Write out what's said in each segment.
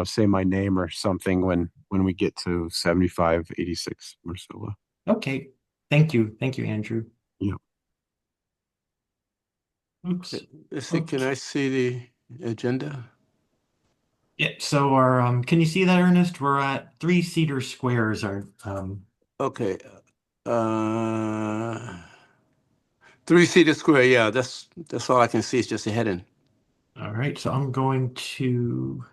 know, say my name or something when we get to 7586 Marcella. Okay. Thank you. Thank you, Andrew. Yeah. Oops. Let's see, can I see the agenda? Yeah, so our can you see that, Ernest? We're at 3 Cedar Squares. Our Okay. Uh, 3 Cedar Square. Yeah, that's all I can see. It's just a heading. all right, so I'm going to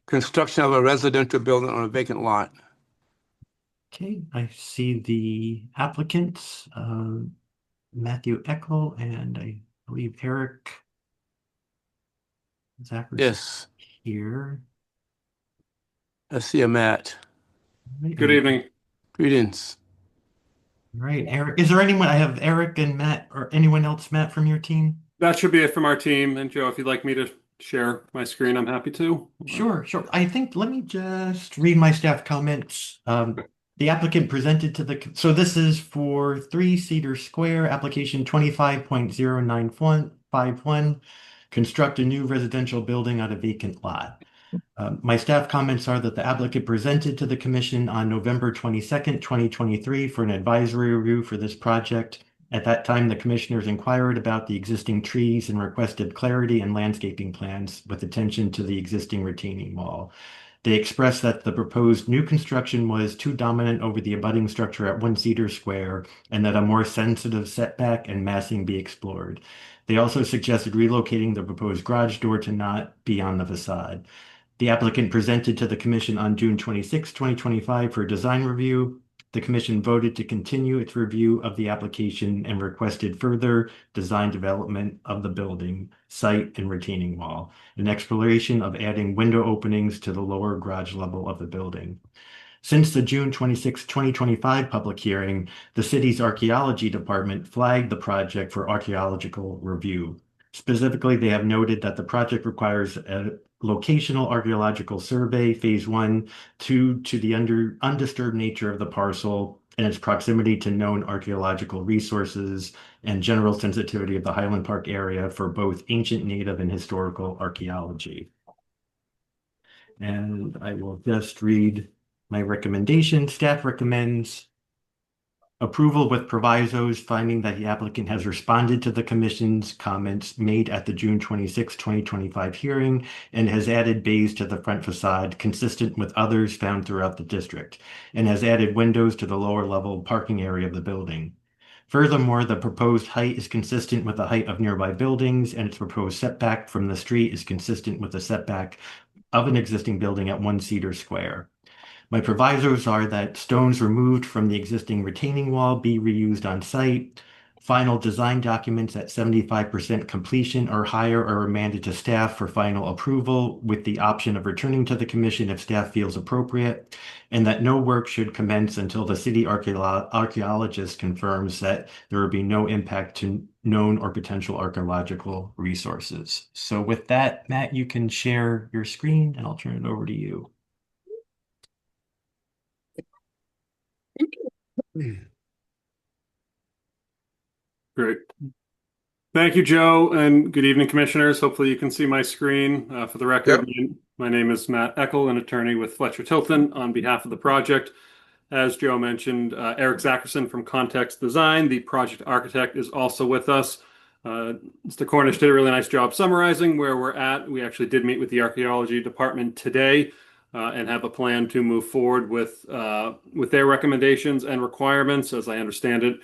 Construction of a residential building on a vacant lot. okay, I see the applicants, Matthew Eckel and I believe Eric Zachary Yes, here. I see a Matt. Right, Good evening. Greetings. right, Eric. Is there anyone? I have Eric and Matt, or anyone else, Matt, from your team? That should be it from our team. And Joe, if you'd like me to share my screen, I'm happy to. Sure, sure. I think let me just read my staff comments. The applicant presented to the, so this is for 3 Cedar Square, application 25.09151, construct a new residential building on a vacant lot. My staff comments are that the applicant presented to the commission on November 22nd, 2023 for an advisory review for this project. At that time, the commissioners inquired about the existing trees and requested clarity and landscaping plans with attention to the existing retaining wall. They expressed that the proposed new construction was too dominant over the abutting structure at 1 Cedar Square and that a more sensitive setback and massing be explored. They also suggested relocating the proposed garage door to not be on the facade. The applicant presented to the commission on June 26, 2025 for design review. The commission voted to continue its review of the application and requested further design development of the building, site, and retaining wall, an exploration of adding window openings to the lower garage level of the building. Since the June 26, 2025 public hearing, the city's archaeology department flagged the project for archaeological review. Specifically, they have noted that the project requires a locational archaeological survey, phase 1, due to the undisturbed nature of the parcel and its proximity to known archaeological resources and general sensitivity of the Highland Park area for both ancient, native, and historical archaeology. And I will just read my recommendation. Staff recommends approval with provisos, finding that the applicant has responded to the commission's comments made at the June 26, 2025 hearing and has added bays to the front facade consistent with others found throughout the district and has added windows to the lower level parking area of the building. Furthermore, the proposed height is consistent with the height of nearby buildings and its proposed setback from the street is consistent with the setback of an existing building at 1 Cedar Square. My provisos are that stones removed from the existing retaining wall be reused on site. Final design documents at 75% completion or higher are remanded to staff for final approval with the option of returning to the commission if staff feels appropriate, and that no work should commence until the city archaeologist confirms that there will be no impact to known or potential archaeological resources. So with that, Matt, you can share your screen and I'll turn it over to you. Great. Thank you, Joe, and good evening, commissioners. Hopefully you can see my screen. For the record, my name is Matt Eckel, an attorney with Fletcher Tilton on behalf of the project. As Joe mentioned, Eric Zackerson from Context Design, the project architect, is also with us. Mr. Cornish did a really nice job summarizing where we're at. We actually did meet with the archaeology department today and have a plan to move forward with their recommendations and requirements. As I understand it,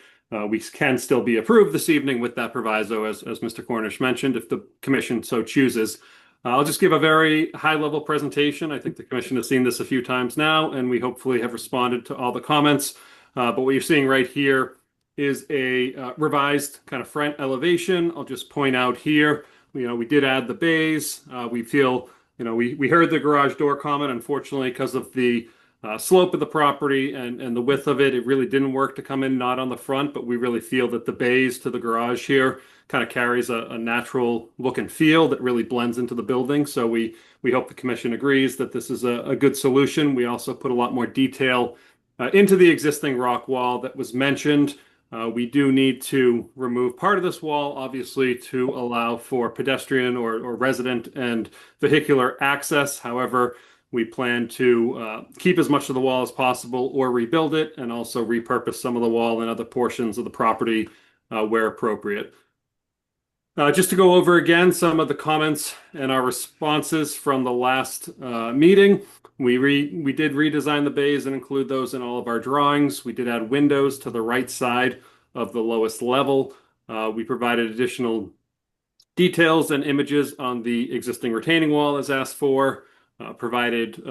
we can still be approved this evening with that proviso, as Mr. Cornish mentioned, if the commission so chooses. I'll just give a very high-level presentation. I think the commission has seen this a few times now, and we hopefully have responded to all the comments. But what you're seeing right here is a revised kind of front elevation. I'll just point out here, we did add the bays. We feel, we heard the garage door comment. Unfortunately, because of the slope of the property and the width of it, it really didn't work to come in not on the front, but we really feel that the bays to the garage here kind of carries a natural look and feel that really blends into the building. So we hope the commission agrees that this is a good solution. We also put a lot more detail into the existing rock wall that was mentioned. We do need to remove part of this wall, obviously, to allow for pedestrian or resident and vehicular access. However, we plan to keep as much of the wall as possible or rebuild it, and also repurpose some of the wall in other portions of the property where appropriate. Just to go over again some of the comments and our responses from the last meeting. We did redesign the bays and include those in all of our drawings. We did add windows to the right side of the lowest level. We provided additional details and images on the existing retaining wall as asked for. Provided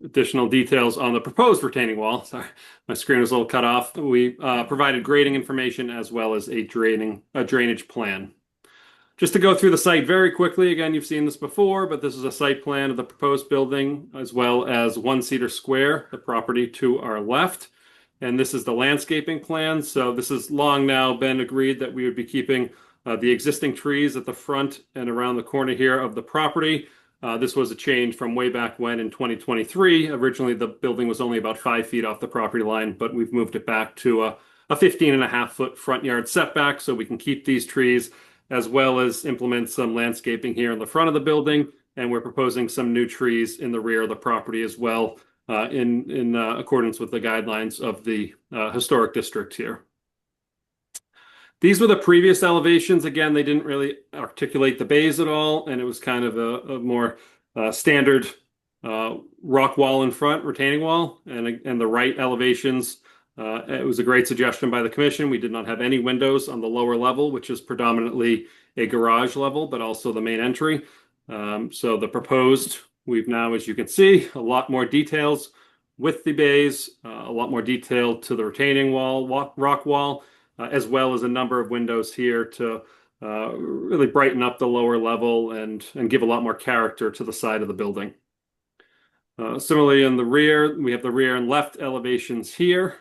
additional details on the proposed retaining wall. Sorry, my screen was a little cut off. We provided grading information as well as a drainage plan. Just to go through the site very quickly, again, you've seen this before, but this is a site plan of the proposed building as well as 1 Cedar Square, the property to our left. And this is the landscaping plan. So this has long now been agreed that we would be keeping the existing trees at the front and around the corner here of the property. This was a change from way back when in 2023. Originally, the building was only about 5 feet off the property line, but we've moved it back to a 15.5-foot front yard setback so we can keep these trees, as well as implement some landscaping here in the front of the building. And we're proposing some new trees in the rear of the property as well, in accordance with the guidelines of the historic district here. These were the previous elevations. Again, they didn't really articulate the bays at all, and it was kind of a more standard rock wall in front, retaining wall, and the right elevations. It was a great suggestion by the commission. We did not have any windows on the lower level, which is predominantly a garage level, but also the main entry. So the proposed, we've now, as you can see, a lot more details with the bays, a lot more detail to the retaining wall, rock wall, as well as a number of windows here to really brighten up the lower level and give a lot more character to the side of the building. Similarly, in the rear, we have the rear and left elevations here.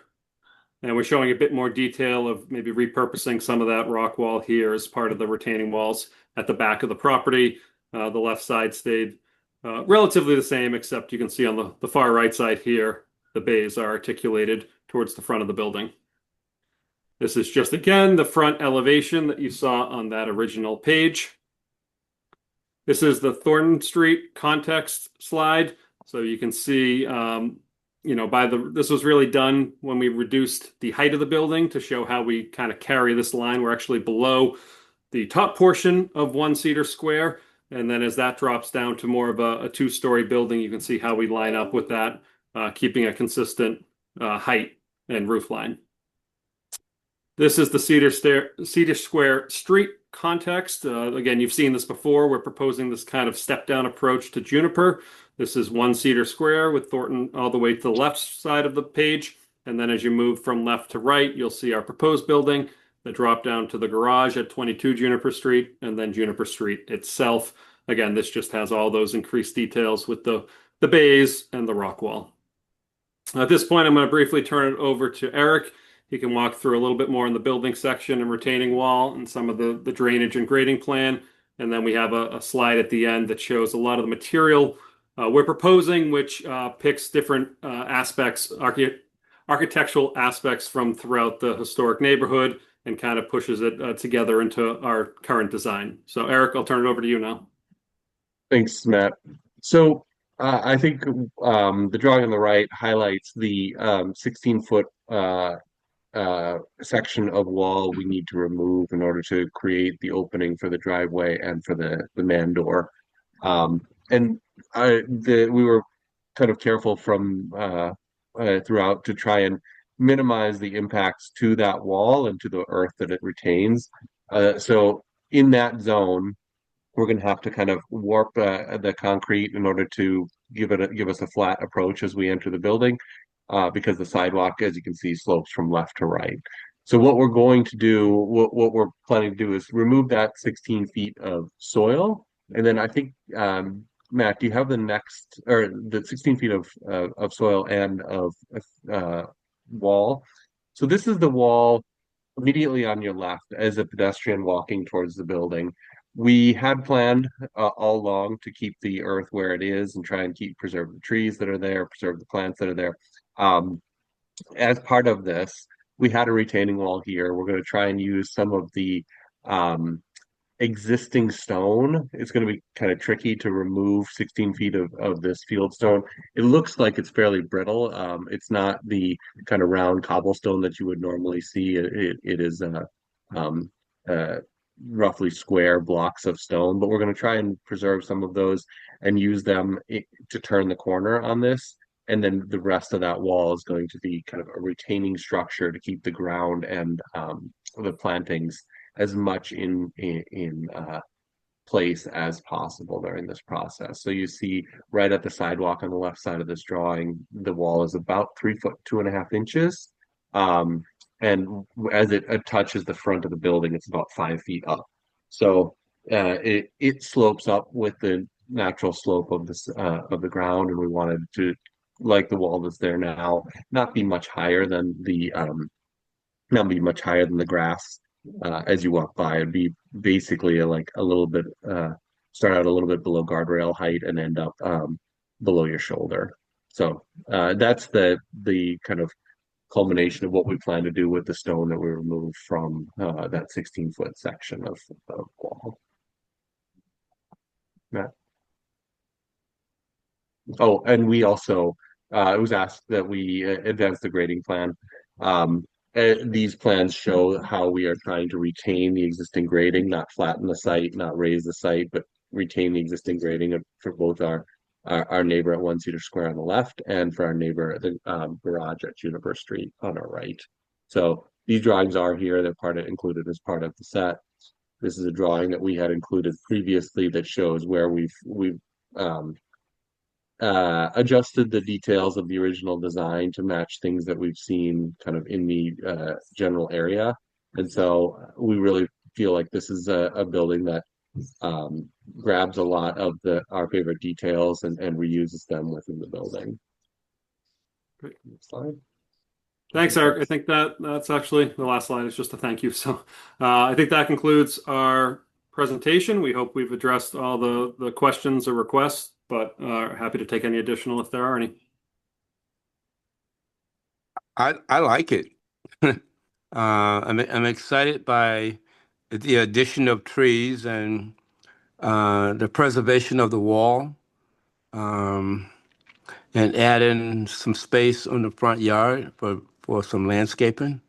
And we're showing a bit more detail of maybe repurposing some of that rock wall here as part of the retaining walls at the back of the property. The left side stayed relatively the same, except you can see on the far right side here, the bays are articulated towards the front of the building. This is just, again, the front elevation that you saw on that original page. This is the Thornton Street context slide. So you can see, this was really done when we reduced the height of the building to show how we kind of carry this line. We're actually below the top portion of 1 Cedar Square. And then as that drops down to more of a 2-story building, you can see how we line up with that, keeping a consistent height and roof line. This is the Cedar Square street context. Again, you've seen this before. We're proposing this kind of step-down approach to Juniper. This is 1 Cedar Square with Thornton all the way to the left side of the page. And then as you move from left to right, you'll see our proposed building that drop down to the garage at 22 Juniper Street and then Juniper Street itself. Again, this just has all those increased details with the bays and the rock wall. At this point, I'm going to briefly turn it over to Eric. He can walk through a little bit more in the building section and retaining wall and some of the drainage and grading plan. And then we have a slide at the end that shows a lot of the material we're proposing, which picks different aspects, architectural aspects from throughout the historic neighborhood and kind of pushes it together into our current design. So Eric, I'll turn it over to you now. Thanks, Matt. So I think the drawing on the right highlights the 16-foot section of wall we need to remove in order to create the opening for the driveway and for the man door. We were kind of careful from throughout to try and minimize the impacts to that wall and to the earth that it retains. So in that zone, we're going to have to kind of warp the concrete in order to give us a flat approach as we enter the building. Because the sidewalk, as you can see, slopes from left to right. So what we're going to do, what we're planning to do is remove that 16 feet of soil. And then I think, Matt, do you have the 16 feet of soil and of wall? So this is the wall immediately on your left as a pedestrian walking towards the building. We had planned all along to keep the earth where it is and try and preserve the trees that are there, preserve the plants that are there. as part of this, we had a retaining wall here. We're going to try and use some of the um, existing stone. It's going to be kind of tricky to remove 16 feet of this field stone. It looks like it's fairly brittle. It's not the kind of round cobblestone that you would normally see. It is um, uh, roughly square blocks of stone, but we're going to try and preserve some of those and use them to turn the corner on this. And then the rest of that wall is going to be kind of a retaining structure to keep the ground and the plantings as much in place as possible during this process. So you see right at the sidewalk on the left side of this drawing, the wall is about 3 foot 2.5 inches. And as it touches the front of the building, it's about 5 feet up. So it slopes up with the natural slope of this of the ground, and we wanted to, like the wall that's there now, not be much higher than the grass as you walk by. It'd be basically like a little bit, start out a little bit below guardrail height and end up below your shoulder. So that's the kind of culmination of what we plan to do with the stone that we removed from that 16-foot section of wall. Matt? Oh, and we also, it was asked that we advance the grading plan. These plans show how we are trying to retain the existing grading, not flatten the site, not raise the site, but retain the existing grading for both our neighbor at 1 Cedar Square on the left and for our neighbor at the garage at Juniper Street on our right. So these drawings are here. They're included as part of the set. This is a drawing that we had included previously that shows where we've um, adjusted the details of the original design to match things that we've seen kind of in the general area. And so we really feel like this is a building that grabs a lot of our favorite details and reuses them within the building. Great. Next slide. Thanks, Eric. I think that's actually the last slide is just a thank you. So I think that concludes our presentation. We hope we've addressed all the questions or requests, but happy to take any additional if there are any. I like it. I'm excited by the addition of trees and the preservation of the wall, and adding some space on the front yard for some landscaping.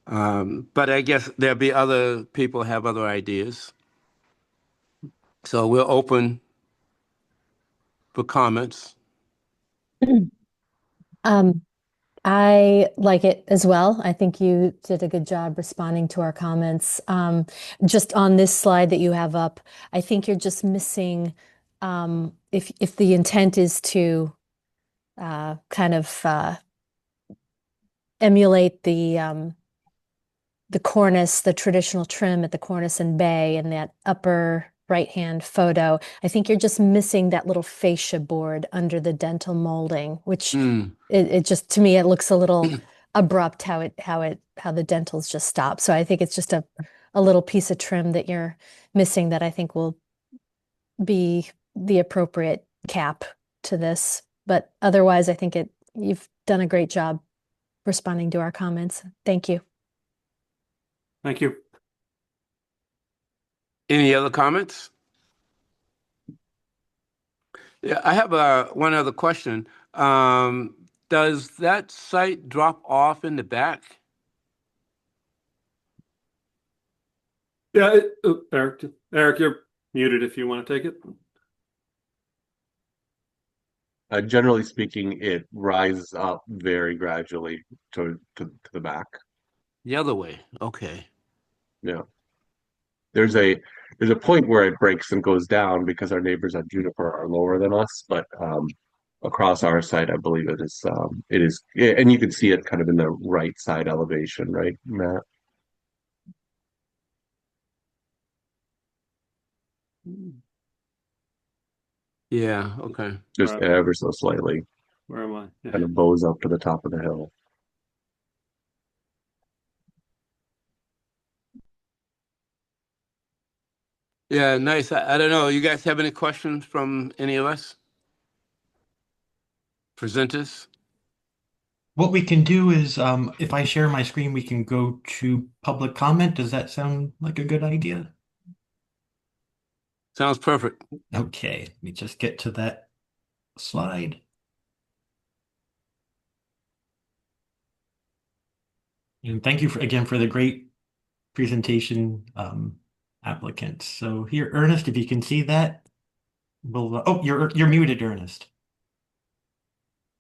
But I guess there'll be other people have other ideas. So we're open for comments. I like it as well. I think you did a good job responding to our comments. Just on this slide that you have up, I think you're just missing, if the intent is to kind of emulate the cornice, the traditional trim at the cornice and bay in that upper right-hand photo, I think you're just missing that little fascia board under the dental molding, which it just, to me, it looks a little abrupt how the dentals just stop. So I think it's just a little piece of trim that you're missing that I think will be the appropriate cap to this. But otherwise, I think you've done a great job responding to our comments. Thank you. Thank you. Any other comments? Yeah, I have one other question. Does that site drop off in the back? Yeah, Eric, you're muted if you want to take it. Generally speaking, it rises up very gradually to the back. The other way. Okay. Yeah. There's a point where it breaks and goes down because our neighbors on Juniper are lower than us, but across our side, I believe it is, and you can see it kind of in the right side elevation, right, Matt? Yeah, okay. Just Right. ever so slightly, Where am I? Yeah. kind of bows up to the top of the hill. Yeah, nice. I don't know. You guys have any questions from any of us? Presenters? What we can do is, if I share my screen, we can go to public comment. Does that sound like a good idea? Sounds perfect. Okay, let me just get to that slide. And thank you again for the great presentation, applicants. So here, Ernest, if you can see that, oh, you're muted, Ernest.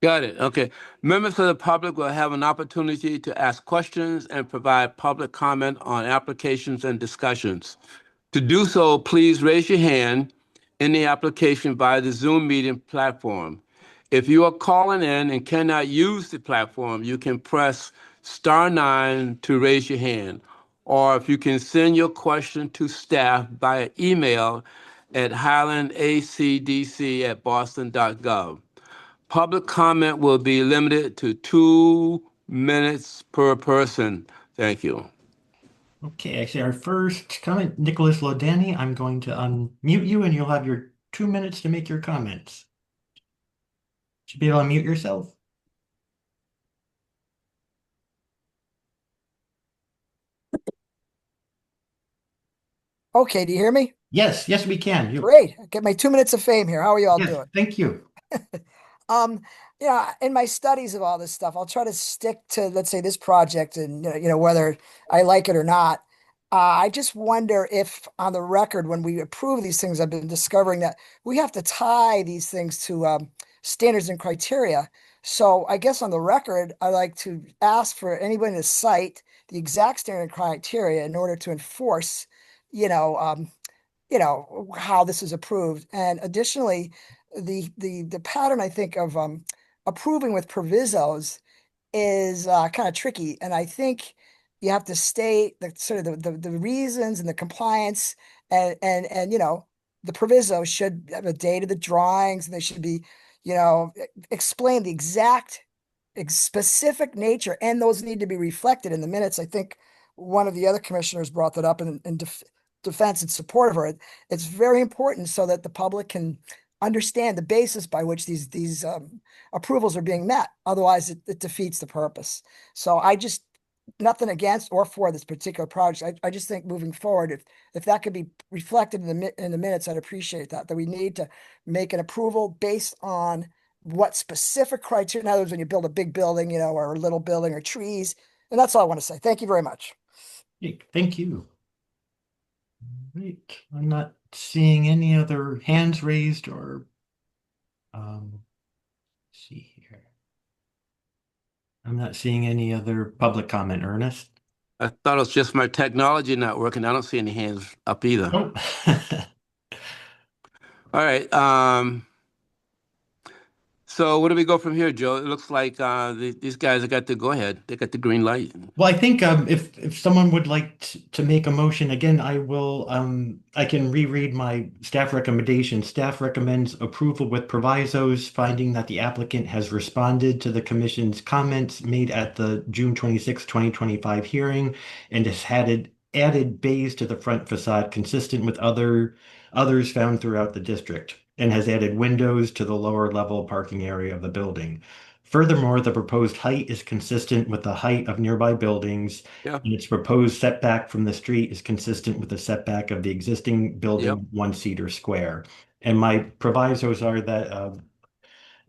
Got it. Okay. Members of the public will have an opportunity to ask questions and provide public comment on applications and discussions. To do so, please raise your hand in the application via the Zoom meeting platform. If you are calling in and cannot use the platform, you can press *9 to raise your hand. Or if you can send your question to staff via email at highlandacdc@boston.gov. Public comment will be limited to 2 minutes per person. Thank you. Okay, I see our first comment, Nicholas Laudani. I'm going to unmute you and you'll have your 2 minutes to make your comments. Should be able to unmute yourself. Okay, do you hear me? Yes, yes, we can. Great. I get my 2 minutes of fame here. How are you all Yes, doing? thank you. In my studies of all this stuff, I'll try to stick to, let's say, this project and, whether I like it or not. I just wonder if on the record, when we approve these things, I've been discovering that we have to tie these things to standards and criteria. So I guess on the record, I like to ask for anybody to cite the exact standard and criteria in order to enforce, how this is approved. And additionally, the pattern I think of approving with provisos is kind of tricky. And I think you have to state the sort of the reasons and the compliance and the proviso should have a date of the drawings and they should be, explain the exact specific nature, and those need to be reflected in the minutes. I think one of the other commissioners brought that up in defense and support of her. It's very important so that the public can understand the basis by which these approvals are being met. Otherwise, it defeats the purpose. So I just nothing against or for this particular project. I just think moving forward, if that could be reflected in the minutes, I'd appreciate that. That we need to make an approval based on what specific criteria. In other words, when you build a big building, or a little building or trees. And that's all I want to say. Thank you very much. Thank you. Great. I'm not seeing any other hands raised or let's see here. I'm not seeing any other public comment, Ernest. I thought it was just my technology not working. I don't see any hands up either. Oh. All right. So where do we go from here, Joe? It looks like these guys have got the go ahead. They got the green light. Well, I think if someone would like to make a motion again, I will. I can reread my staff recommendation. Staff recommends approval with provisos, finding that the applicant has responded to the commission's comments made at the June 26, 2025 hearing, and has added bays to the front facade consistent with others found throughout the district, and has added windows to the lower level parking area of the building. Furthermore, the proposed height is consistent with the height of nearby buildings, and its proposed setback from the street is consistent with the setback of the existing building, 1 Cedar Square. And my provisos are that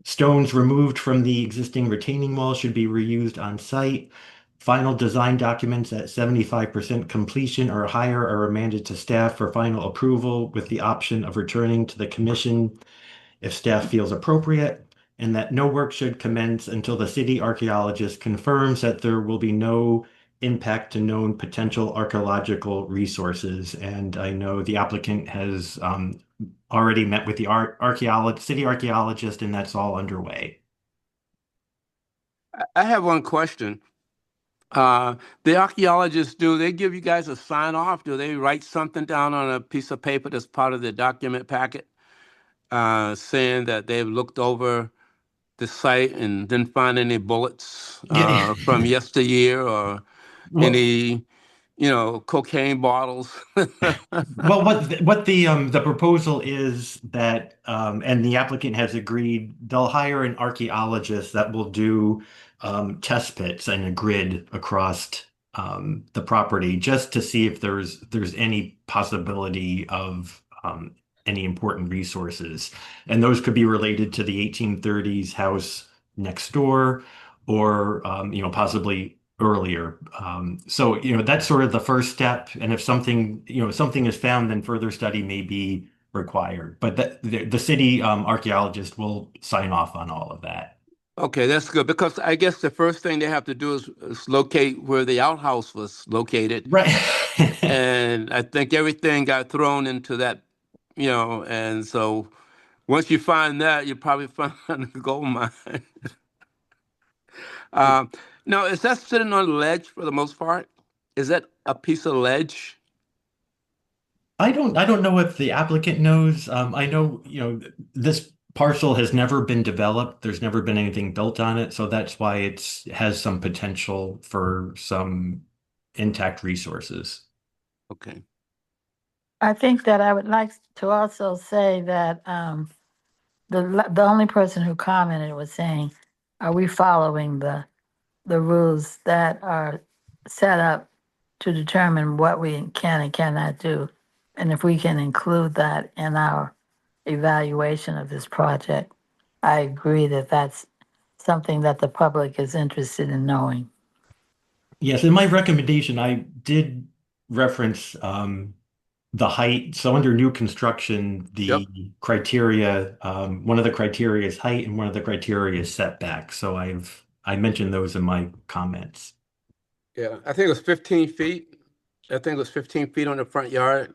stones removed from the existing retaining wall should be reused on site. Final design documents at 75% completion or higher are remanded to staff for final approval with the option of returning to the commission if staff feels appropriate, and that no work should commence until the city archaeologist confirms that there will be no impact to known potential archaeological resources. And I know the applicant has already met with the city archaeologist, and that's all underway. I have one question. The archaeologists, do they give you guys a sign off? Do they write something down on a piece of paper that's part of the document packet saying that they've looked over the site and didn't find any bullets from yesteryear or any, cocaine bottles? Well, what the proposal is that, and the applicant has agreed, they'll hire an archaeologist that will do test pits and a grid across the property just to see if there's any possibility of any important resources. And those could be related to the 1830s house next door or possibly earlier. So that's sort of the first step. And if something is found, then further study may be required. But the city archaeologist will sign off on all of that. Okay, that's good because I guess the first thing they have to do is locate where the outhouse was located. Right. And I think everything got thrown into that, and so once you find that, you probably find a gold mine. Now, is that sitting on a ledge for the most part? Is that a piece of ledge? I don't know if the applicant knows. I know, this parcel has never been developed. There's never been anything built on it, so that's why it has some potential for some intact resources. Okay. I think that I would like to also say that the only person who commented was saying, are we following the rules that are set up to determine what we can and cannot do? And if we can include that in our evaluation of this project, I agree that that's something that the public is interested in knowing. Yes, in my recommendation, I did reference the height. So under new construction, the criteria, one of the criteria is height and one of the criteria is setback. So I mentioned those in my comments. Yeah, I think it was 15 feet. I think it was 15 feet on the front yard.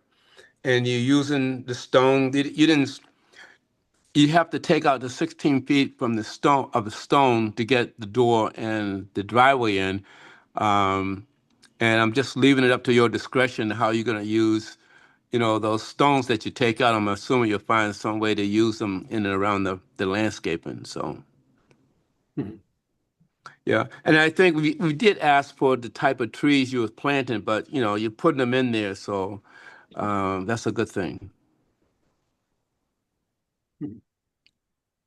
And you're using the stone. You have to take out the 16 feet from the stone to get the door and the driveway in. And I'm just leaving it up to your discretion how you're going to use, those stones that you take out. I'm assuming you'll find some way to use them in and around the landscaping. So, yeah. And I think we did ask for the type of trees you was planting, but, you're putting them in there. So that's a good thing.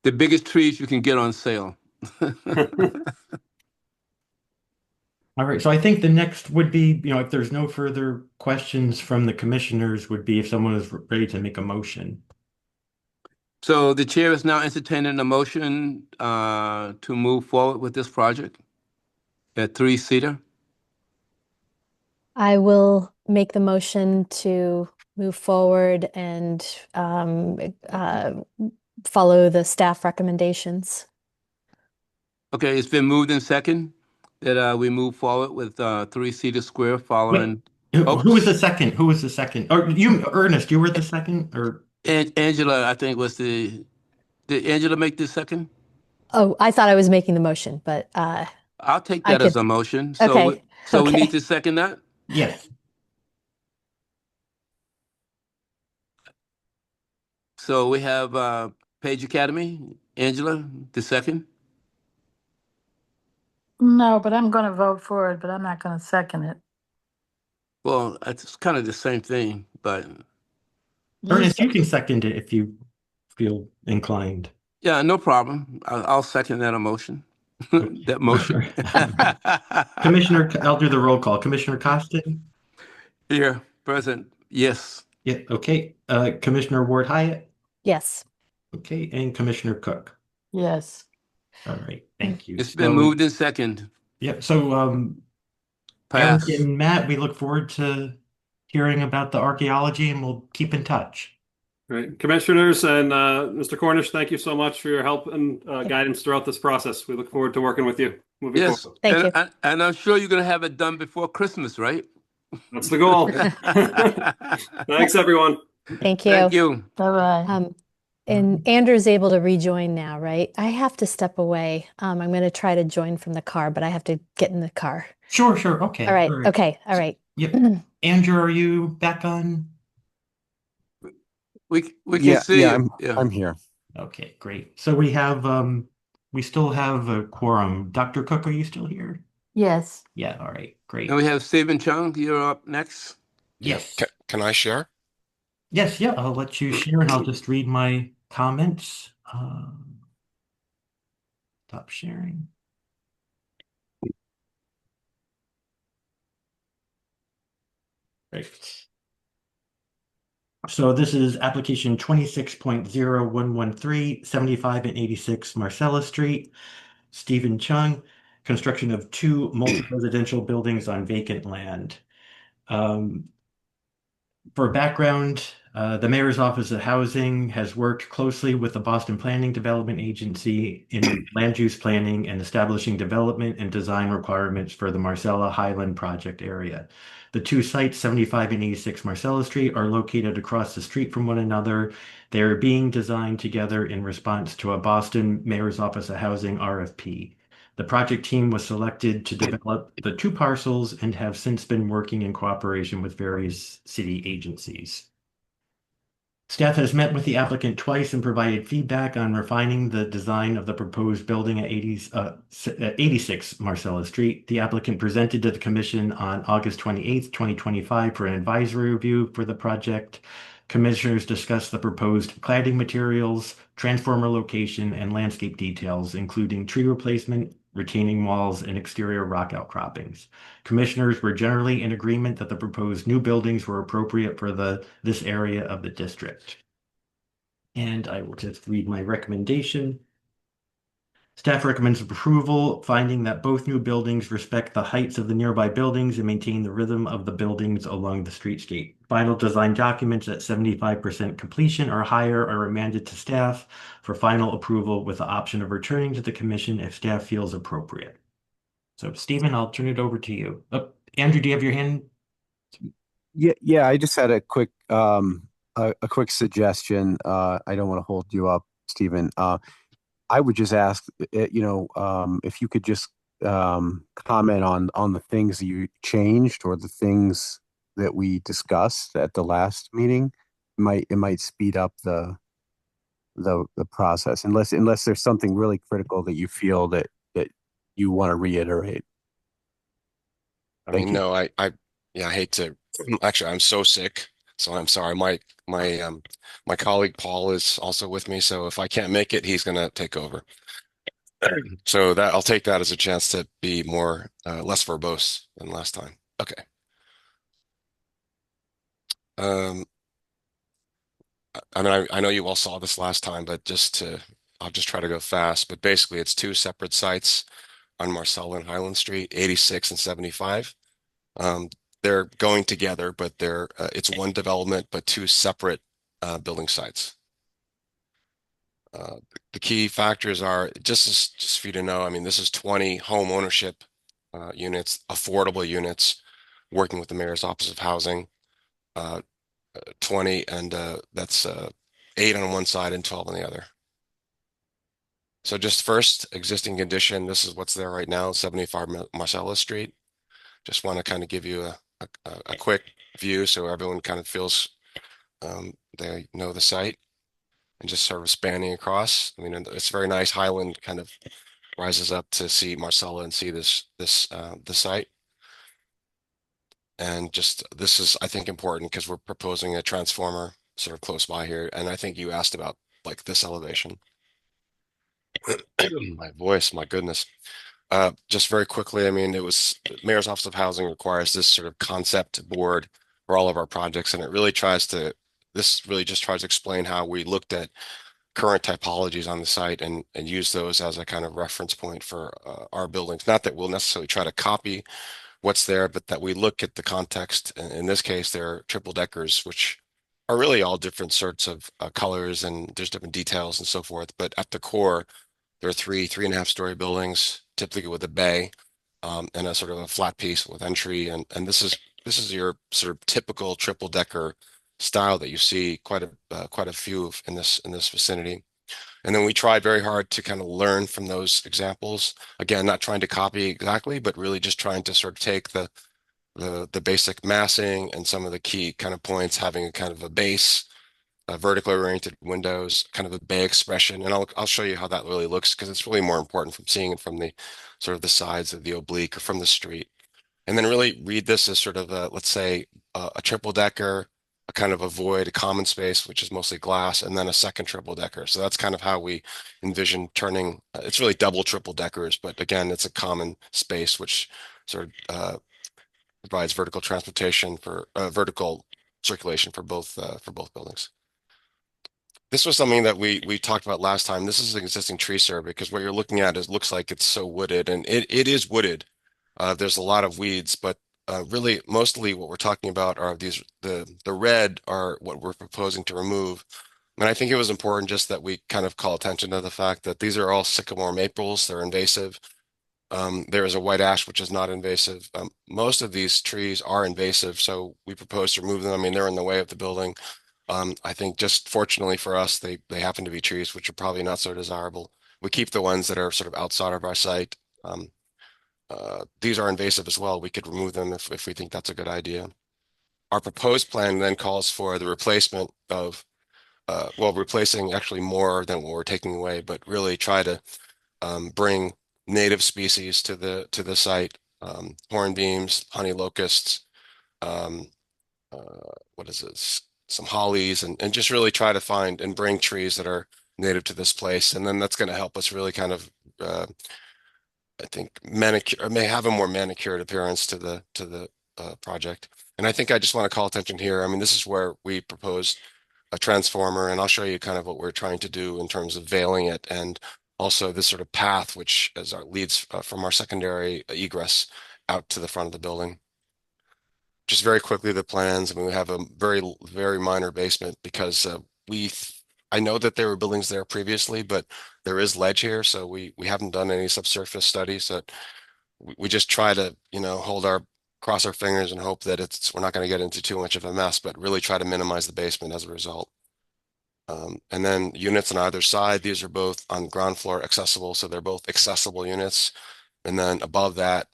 The biggest trees you can get on sale. All right, so I think the next would be, if there's no further questions from the commissioners, would be if someone is ready to make a motion. So the chair is now entertaining a motion to move forward with this project at 3 CEDAR. I will make the motion to move forward and follow the staff recommendations. Okay, it's been moved in second that we move forward with 3 CEDAR Square following. Who was the second? Who was the second? Or you, Ernest, you were the second? Or Angela, I think did Angela make the second? Oh, I thought I was making the motion, but I'll take that as a motion. So, okay. So we need to second that? yes. So we have Page Academy, Angela, the second. No, but I'm going to vote for it, but I'm not going to second it. Well, it's kind of the same thing, but Ernest, you can second it if you feel inclined. yeah, no problem. I'll second that motion. That motion. Commissioner, I'll do the roll call. Commissioner Costin? Here, present. Yes. Yeah, okay. Commissioner Ward Hyatt? Yes. Okay, and Commissioner Cook? Yes. All right, thank you. It's been moved in second. Yep, so Pass. Eric and Matt, we look forward to hearing about the archaeology and we'll keep in touch. Great. Commissioners and Mr. Cornish, thank you so much for your help and guidance throughout this process. We look forward to working with you moving Yes. forward. Thank you. And I'm sure you're going to have it done before Christmas, right? That's the goal. Thanks, everyone. Thank you. Thank you. Bye-bye. And Andrew's able to rejoin now, right? I have to step away. I'm going to try to join from the car, but I have to get in the car. Sure, okay. All right. Okay. All right. Yep. Andrew, are you back on? We can see you. I'm here. Okay, great. So we still have a quorum. Dr. Cook, are you still here? Yes. Yeah, all right, great. And we have Stephen Chung. You're up next. Yes. Can I share? Yes, yeah, I'll let you share and I'll just read my comments. Stop sharing. Great. So this is application 26.0113, 75 and 86 Marcella Street. Stephen Chung, construction of 2 multi-residential buildings on vacant land. For background, the Mayor's Office of Housing has worked closely with the Boston Planning Development Agency in land use planning and establishing development and design requirements for the Marcella Highland project area. The 2 sites, 75 and 86 Marcella Street, are located across the street from one another. They are being designed together in response to a Boston Mayor's Office of Housing RFP. The project team was selected to develop the 2 parcels and have since been working in cooperation with various city agencies. Staff has met with the applicant twice and provided feedback on refining the design of the proposed building at 86 Marcella Street. The applicant presented to the commission on August 28th, 2025 for an advisory review for the project. Commissioners discussed the proposed cladding materials, transformer location, and landscape details, including tree replacement, retaining walls, and exterior rock outcroppings. Commissioners were generally in agreement that the proposed new buildings were appropriate for this area of the district. And I will just read my recommendation. Staff recommends approval, finding that both new buildings respect the heights of the nearby buildings and maintain the rhythm of the buildings along the streetscape. Final design documents at 75% completion or higher are remanded to staff for final approval with the option of returning to the commission if staff feels appropriate. So, Stephen, I'll turn it over to you. Andrew, do you have your hand? Yeah, I just had a quick suggestion. I don't want to hold you up, Stephen. I would just ask, if you could just comment on the things that you changed or the things that we discussed at the last meeting. It might speed up the process, unless there's something really critical that you feel that you want to reiterate. I mean, no, I hate to. Actually, I'm so sick, so I'm sorry. My colleague Paul is also with me, so if I can't make it, he's gonna take over. So I'll take that as a chance to be less verbose than last time. Okay. I mean, I know you all saw this last time, but I'll just try to go fast. But basically, it's 2 separate sites on Marcella and Highland Street, 86 and 75. They're going together, but it's one development, but 2 separate building sites. The key factors are just for you to know. I mean, this is 20 home ownership units, affordable units, working with the Mayor's Office of Housing. 20, and that's 8 on one side and 12 on the other. So just first, existing condition. This is what's there right now, 75 Marcella Street. Just want to kind of give you a quick view so everyone kind of feels they know the site, and just sort of spanning across. I mean, it's very nice. Highland kind of rises up to see Marcella and see the site. And just this is, I think, important because we're proposing a transformer sort of close by here. And I think you asked about like this elevation. My voice, my goodness. Just very quickly, I mean, Mayor's Office of Housing requires this sort of concept board for all of our projects. And this really just tries to explain how we looked at current typologies on the site and use those as a kind of reference point for our buildings. Not that we'll necessarily try to copy what's there, but that we look at the context. In this case, they're triple deckers, which are really all different sorts of colors, and there's different details and so forth. But at the core, there are 3.5 story buildings, typically with a bay, and a sort of a flat piece with entry. And this is your sort of typical triple decker style that you see quite a few of in this vicinity. And then we tried very hard to kind of learn from those examples. Again, not trying to copy exactly, but really just trying to sort of take the basic massing and some of the key kind of points, having a kind of a base, vertically oriented windows, kind of a bay expression. And I'll show you how that really looks, because it's really more important from seeing it from the sort of the sides of the oblique or from the street. And then really read this as sort of let's say a triple decker, a kind of a void, a common space, which is mostly glass, and then a second triple decker. So that's kind of how we envision turning. It's really double triple deckers, but again, it's a common space, which sort of provides vertical transportation for vertical circulation for both buildings. This was something that we talked about last time. This is an existing tree survey because what you're looking at is looks like it's so wooded, and it is wooded. There's a lot of weeds, but really mostly what we're talking about are the red are what we're proposing to remove. And I think it was important just that we kind of call attention to the fact that these are all sycamore maples. They're invasive. There is a white ash, which is not invasive. Most of these trees are invasive, so we propose to remove them. I mean, they're in the way of the building. I think just fortunately for us, they happen to be trees, which are probably not so desirable. We keep the ones that are sort of outside of our site. These are invasive as well. We could remove them if we think that's a good idea. Our proposed plan then calls for the replacement of, well, replacing actually more than what we're taking away, but really try to bring native species to the site, hornbeams, honey locusts, what is this? Some hollies, and just really try to find and bring trees that are native to this place. And then that's going to help us really kind of, I think, manicure, or may have a more manicured appearance to the project. And I think I just want to call attention here. I mean, this is where we proposed a transformer, and I'll show you kind of what we're trying to do in terms of veiling it, and also this sort of path, which is our leads from our secondary egress out to the front of the building. Just very quickly, the plans. I mean, we have a very minor basement because I know that there were buildings there previously, but there is ledge here, so we haven't done any subsurface studies. That we just try to cross our fingers and hope that we're not going to get into too much of a mess, but really try to minimize the basement as a result. And then units on either side. These are both on ground floor accessible, so they're both accessible units. And then above that,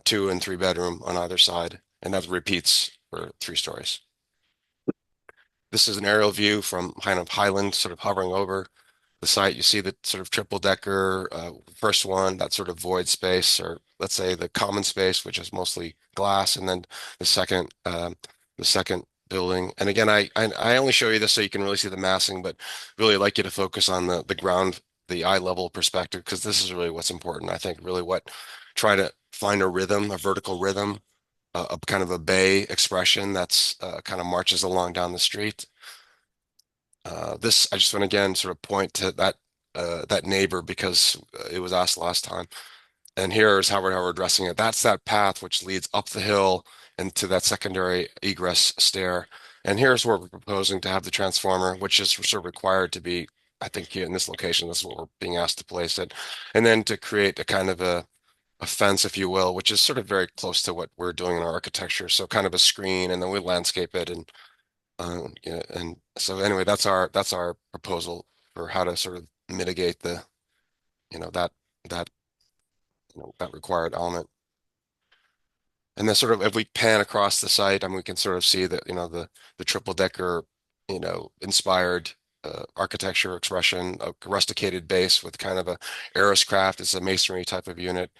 2 and 3 bedroom on either side, and that repeats for 3 stories. This is an aerial view from kind of Highland, sort of hovering over the site. You see the sort of triple decker, first one, that sort of void space, or let's say the common space, which is mostly glass, and then the second building. And again, I only show you this so you can really see the massing, but really like you to focus on the ground, the eye level perspective, because this is really what's important. I think really try to find a rhythm, a vertical rhythm, a kind of a bay expression that's kind of marches along down the street. This, I just want to again sort of point to that neighbor because it was asked last time. And here's how we're addressing it. That's that path which leads up the hill into that secondary egress stair. And here's where we're proposing to have the transformer, which is sort of required to be, I think here in this location, this is what we're being asked to place it. And then to create a kind of a fence, if you will, which is sort of very close to what we're doing in our architecture. So kind of a screen, and then we landscape it. And yeah, and so anyway, that's our proposal for how to sort of mitigate the, that required element. And then sort of if we pan across the site, I mean, we can sort of see that, the triple decker, inspired architecture expression, a rusticated base with kind of a Aeroscraft. It's a masonry type of unit,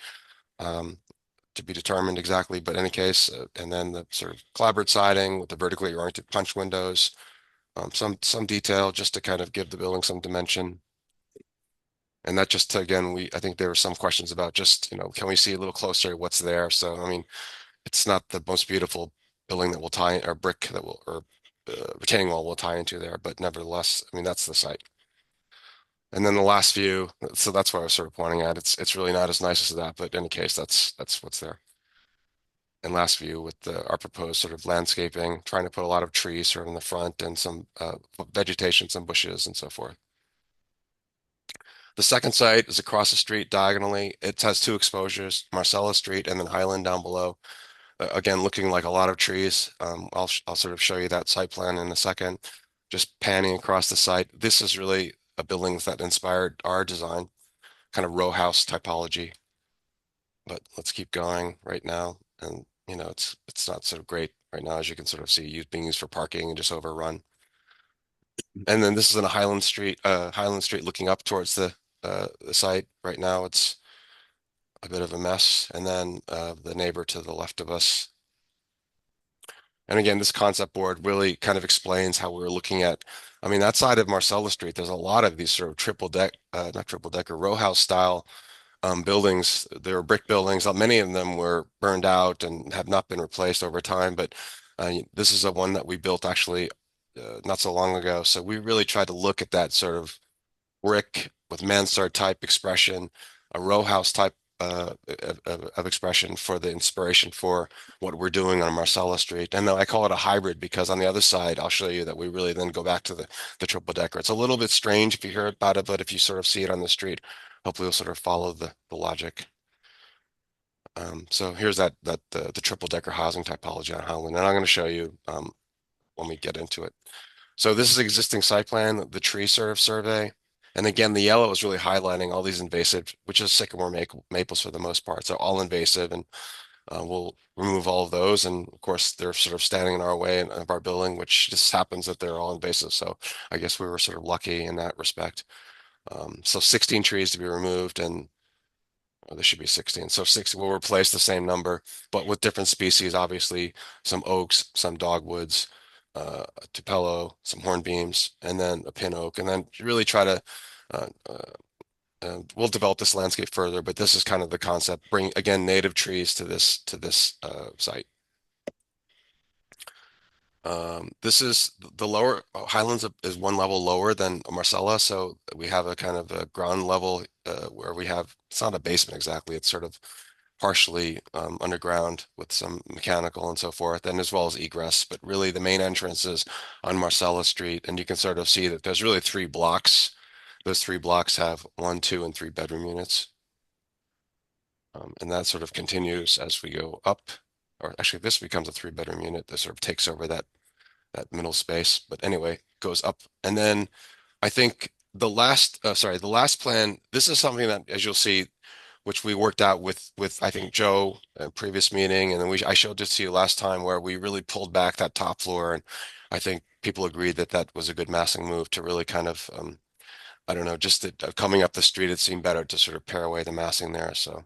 to be determined exactly, but in any case, and then the sort of clapboard siding with the vertically oriented punch windows, some detail just to kind of give the building some dimension. And that just again, I think there were some questions about just, can we see a little closer what's there? So, I mean, it's not the most beautiful building that will tie in, or brick that will, or retaining wall will tie into there, but nevertheless, I mean, that's the site. And then the last view, so that's what I was sort of pointing at. It's really not as nice as that, but in any case, that's what's there. And last view with our proposed sort of landscaping, trying to put a lot of trees sort of in the front and some vegetation, some bushes and so forth. The second site is across the street diagonally. It has 2 exposures, Marcella Street and then Highland down below. Again, looking like a lot of trees. I'll sort of show you that site plan in a second. Just panning across the site. This is really a building that inspired our design, kind of row house typology. But let's keep going right now. And it's not sort of great right now, as you can sort of see, being used for parking and just overrun. And then this is in a Highland Street looking up towards the site. Right now, it's a bit of a mess. And then the neighbor to the left of us. And again, this concept board really kind of explains how we're looking at, I mean, that side of Marcella Street, there's a lot of these sort of not triple decker, row house style buildings. There were brick buildings. Many of them were burned out and have not been replaced over time. But this is a one that we built actually not so long ago. So we really tried to look at that sort of brick with mansard type expression, a row house type of expression for the inspiration for what we're doing on Marcella Street. And I call it a hybrid because on the other side, I'll show you that we really then go back to the triple decker. It's a little bit strange if you hear about it, but if you sort of see it on the street, hopefully you'll sort of follow the logic. So here's the triple decker housing typology on Highland, and I'm going to show you when we get into it. So this is existing site plan, the tree survey. And again, the yellow is really highlighting all these invasive, which is sycamore maples for the most part. So all invasive, and we'll remove all of those. And of course, they're sort of standing in our way of our building, which just happens that they're all invasive. So I guess we were sort of lucky in that respect. So 16 trees to be removed, and there should be 16. So 60 will replace the same number, but with different species, obviously, some oaks, some dogwoods, a tupelo, some hornbeams, and then a pin oak, and then really try to we'll develop this landscape further, but this is kind of the concept. Bring again native trees to this site. This is the lower Highlands is one level lower than Marcella, so we have a kind of a ground level where we have, it's not a basement exactly, it's sort of partially underground with some mechanical and so forth, and as well as egress. But really the main entrance is on Marcella Street, and you can sort of see that there's really 3 blocks. Those 3 blocks have 1, 2, and 3 bedroom units. And that sort of continues as we go up, or actually this becomes a 3 bedroom unit that sort of takes over that middle space. But anyway, goes up. And then I think the last plan, this is something that, as you'll see, which we worked out with I think Joe in previous meeting, and then I showed this to you last time, where we really pulled back that top floor, and I think people agreed that that was a good massing move to really kind of I don't know, just coming up the street, it seemed better to sort of pare away the massing there. So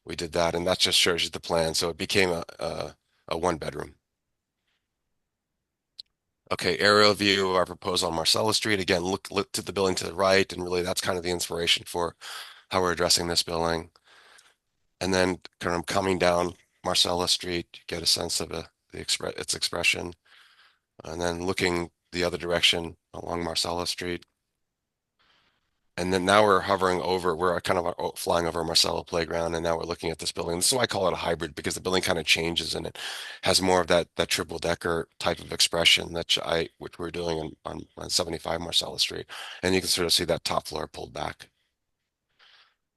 we did that, and that just shows you the plan. So it became a 1 bedroom. Okay, aerial view of our proposal on Marcella Street. Again, look to the building to the right, and really that's kind of the inspiration for how we're addressing this building. And then kind of coming down Marcella Street, you get a sense of its expression. And then looking the other direction along Marcella Street. And then now we're we're kind of flying over Marcella Playground, and now we're looking at this building. This is why I call it a hybrid, because the building kind of changes and it has more of that triple decker type of expression which we're doing on 75 Marcella Street. And you can sort of see that top floor pulled back.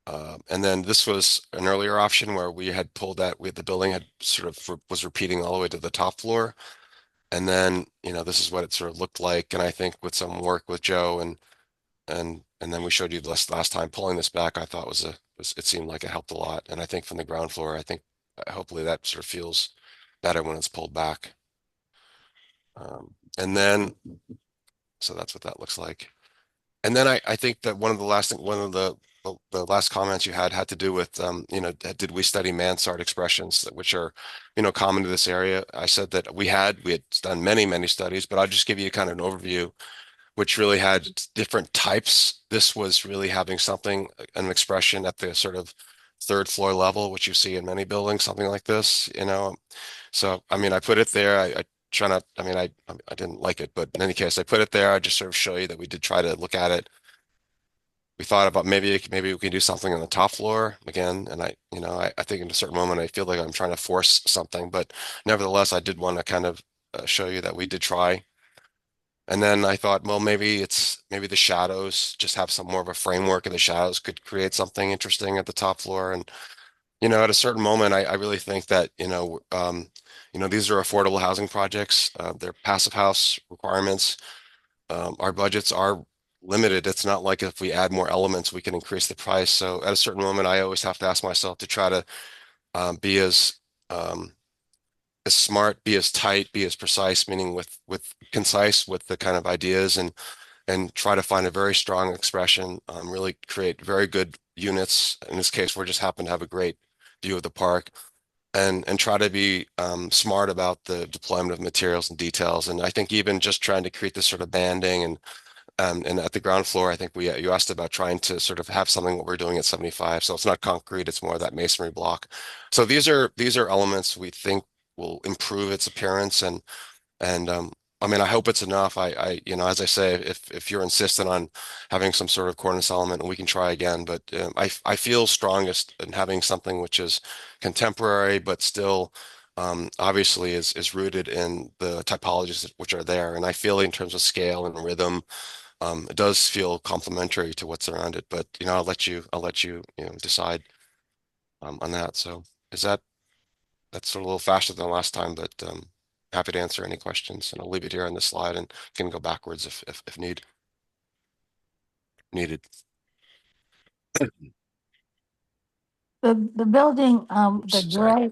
And then this was an earlier option where we had pulled the building had sort of was repeating all the way to the top floor. And then, this is what it sort of looked like. And I think with some work with Joe and then we showed you this last time, pulling this back, I thought it seemed like it helped a lot. And I think from the ground floor, I think hopefully that sort of feels better when it's pulled back. And then, so that's what that looks like. And then I think that one of the last comments you had to do with, did we study mansard expressions, which are, common to this area? I said that we had done many, many studies, but I'll just give you kind of an overview, which really had different types. This was really having an expression at the sort of 3rd floor level, which you see in many buildings, something like this, So, I mean, I put it there. I didn't like it, but in any case, I put it there. I just sort of show you that we did try to look at it. We thought about maybe we can do something on the top floor again. And I think in a certain moment, I feel like I'm trying to force something, but nevertheless, I did want to kind of show you that we did try. And then I thought, well, maybe the shadows just have some more of a framework, and the shadows could create something interesting at the top floor. And, at a certain moment, I really think that, these are affordable housing projects. They're passive house requirements. Our budgets are limited. It's not like if we add more elements, we can increase the price. So at a certain moment, I always have to ask myself to try to be as smart, be as tight, be as precise, meaning with concise with the kind of ideas, and try to find a very strong expression, really create very good units. In this case, we just happen to have a great view of the park, and try to be smart about the deployment of materials and details. And I think even just trying to create this sort of banding and And at the ground floor, I think you asked about trying to sort of have something what we're doing at 75. So it's not concrete, it's more of that masonry block. So these are elements we think will improve its appearance and I mean I hope it's enough. As I say, if you're insistent on having some sort of cornice element, we can try again. But I feel strongest in having something which is contemporary but still obviously is rooted in the typologies which are there. And I feel in terms of scale and rhythm. It does feel complementary to what's around it, but I'll let you decide on that. So that's a little faster than last time, but happy to answer any questions, and I'll leave it here on the slide and can go backwards if needed. The building, Sorry.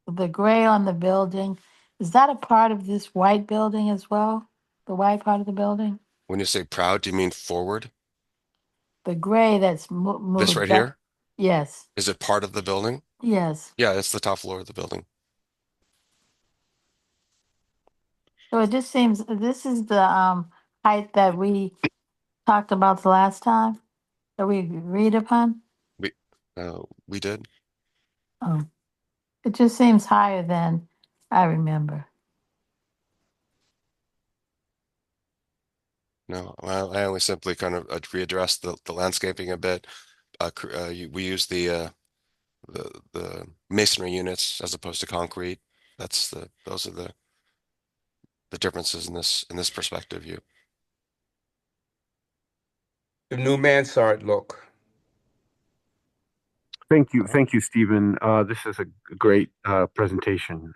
the gray on the building, is that a part of this white building as well? The white part of the building? When you say proud, do you mean forward? The gray that's moved This right back? here? Yes, Is it part of the building? yes. Yeah, it's the top floor of the building. So it just seems, this is the height that we talked about the last time, that we agreed upon? We did. Oh, it just seems higher than I remember. No, well, I only simply kind of readdressed the landscaping a bit. We use the masonry units as opposed to concrete. Those are the differences in this perspective view. The new mansard look. Thank you, Stephen. This is a great presentation.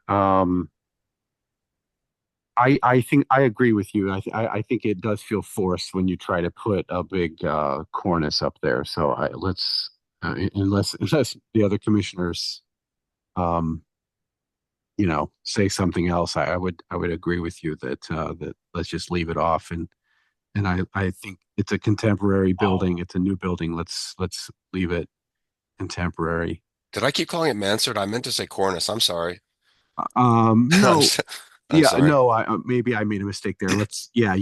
I think I agree with you. I think it does feel forced when you try to put a big cornice up there. So let's unless the other commissioners, um, say something else, I would agree with you that that let's just leave it off. And I think it's a contemporary building. It's a new building. Let's leave it contemporary. Did I keep calling it mansard? I meant to say cornice. I'm sorry. No, I'm yeah, sorry. no, I maybe I made a mistake there. Yeah,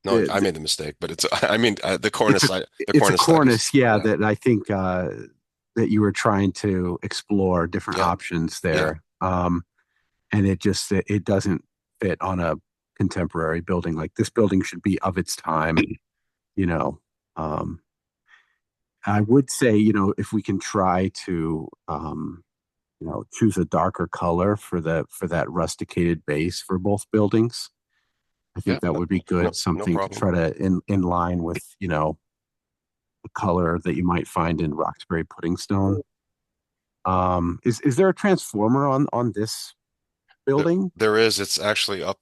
No, the, I made the mistake, but it's I mean the it's cornice a the it's a cornice side is cornice, yeah, that I think that you were trying to explore different yeah, options yeah. there. And it doesn't fit on a contemporary building. Like this building should be of its time, you know. Um, I would say, if we can try to choose a darker color for that rusticated base for both buildings. I Yeah, think that would be good. no Something to problem. try to in line with, the color that you might find in Roxbury pudding stone. Is there a transformer on this building? There is. It's actually up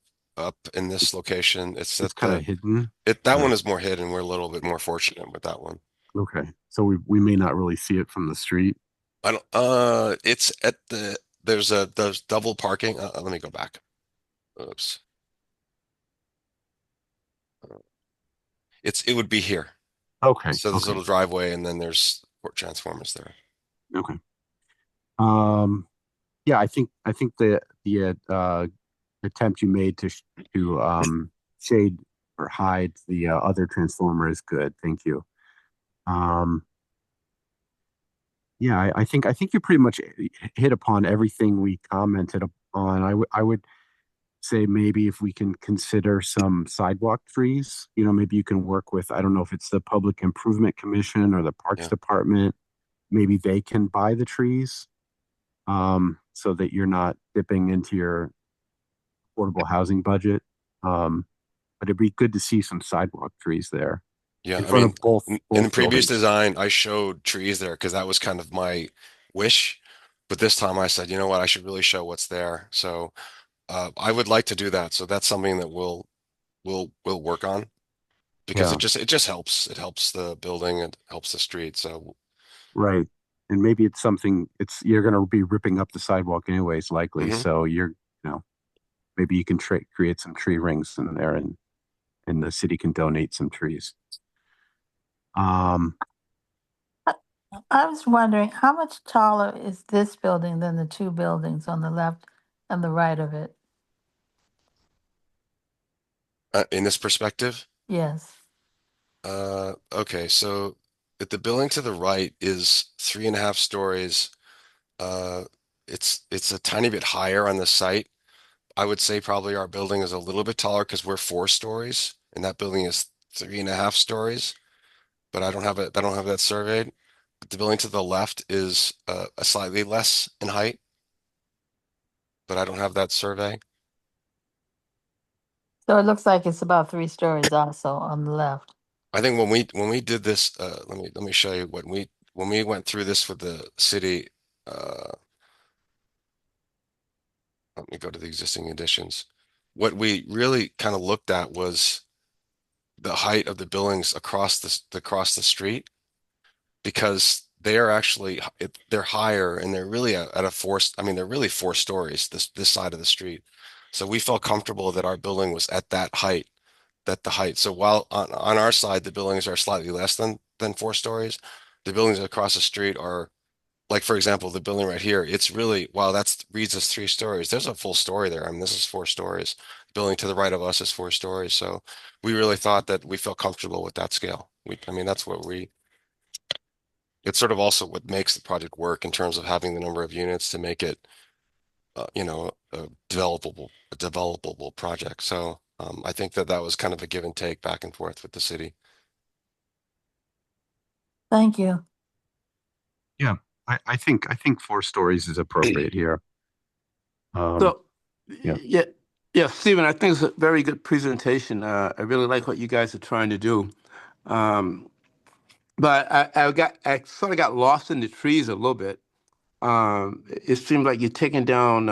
in this location. It's It's at kind of hidden. that Uh, one is more hidden. We're a little bit more fortunate with that one. okay, so we may not really see it from the street. I don't it's at there's double parking. Let me go back. Oops. It would be here. Okay, So there's a okay, little driveway and then there's port transformers there. okay. Yeah, I think the attempt you made to shade or hide the other transformer is good. Thank you. Um, yeah, I think you pretty much hit upon everything we commented on. I would say maybe if we can consider some sidewalk trees, maybe you can work with, I don't know if it's the Public Improvement Commission or the Parks Yeah. Department. Maybe they can buy the trees, so that you're not dipping into your affordable housing budget. But it'd be good to see some sidewalk trees there Yeah, in I front mean, of both in the previous buildings. design, I showed trees there because that was kind of my wish. But this time I said, you know what, I should really show what's there. So I would like to do that. So that's something that we'll work on because Yeah, it just helps. It helps the building, it helps the street. So right. And maybe it's something you're going to be ripping up the sidewalk anyways, likely. mhm. So maybe you can create some tree rings in there, and the city can donate some trees. Um, I was wondering, how much taller is this building than the two buildings on the left and the right of it? In this perspective, Yes. okay, so the building to the right is 3.5 stories. Uh, it's a tiny bit higher on the site. I would say probably our building is a little bit taller because we're 4 stories, and that building is 3.5 stories. But I don't have that surveyed. The building to the left is a slightly less in height, but I don't have that survey. So it looks like it's about 3 stories also on the left. I think when we did this, let me show you when we went through this with the city. Uh, Let me go to the existing additions. What we really kind of looked at was the height of the buildings across the street because they are actually they're higher and they're really at a four. I mean, they're really 4 stories this side of the street. So we felt comfortable that our building was at that height, that the height. So while on our side the buildings are slightly less than 4 stories, the buildings across the street are like, for example, the building right here, it's really, wow, that's reads as 3 stories. There's a full story there. I mean, this is 4 stories. The building to the right of us is 4 stories. So we really thought that we felt comfortable with that scale. I mean, it's sort of also what makes the project work in terms of having the number of units to make it, a developable project. So I think that was kind of a give and take back and forth with the city. Thank you. Yeah, I think 4 stories is appropriate here. So, yeah. yeah, yeah, Stephen, I think it's a very good presentation. I really like what you guys are trying to do. Um, but I sort of got lost in the trees a little bit. It seemed like you're taking down,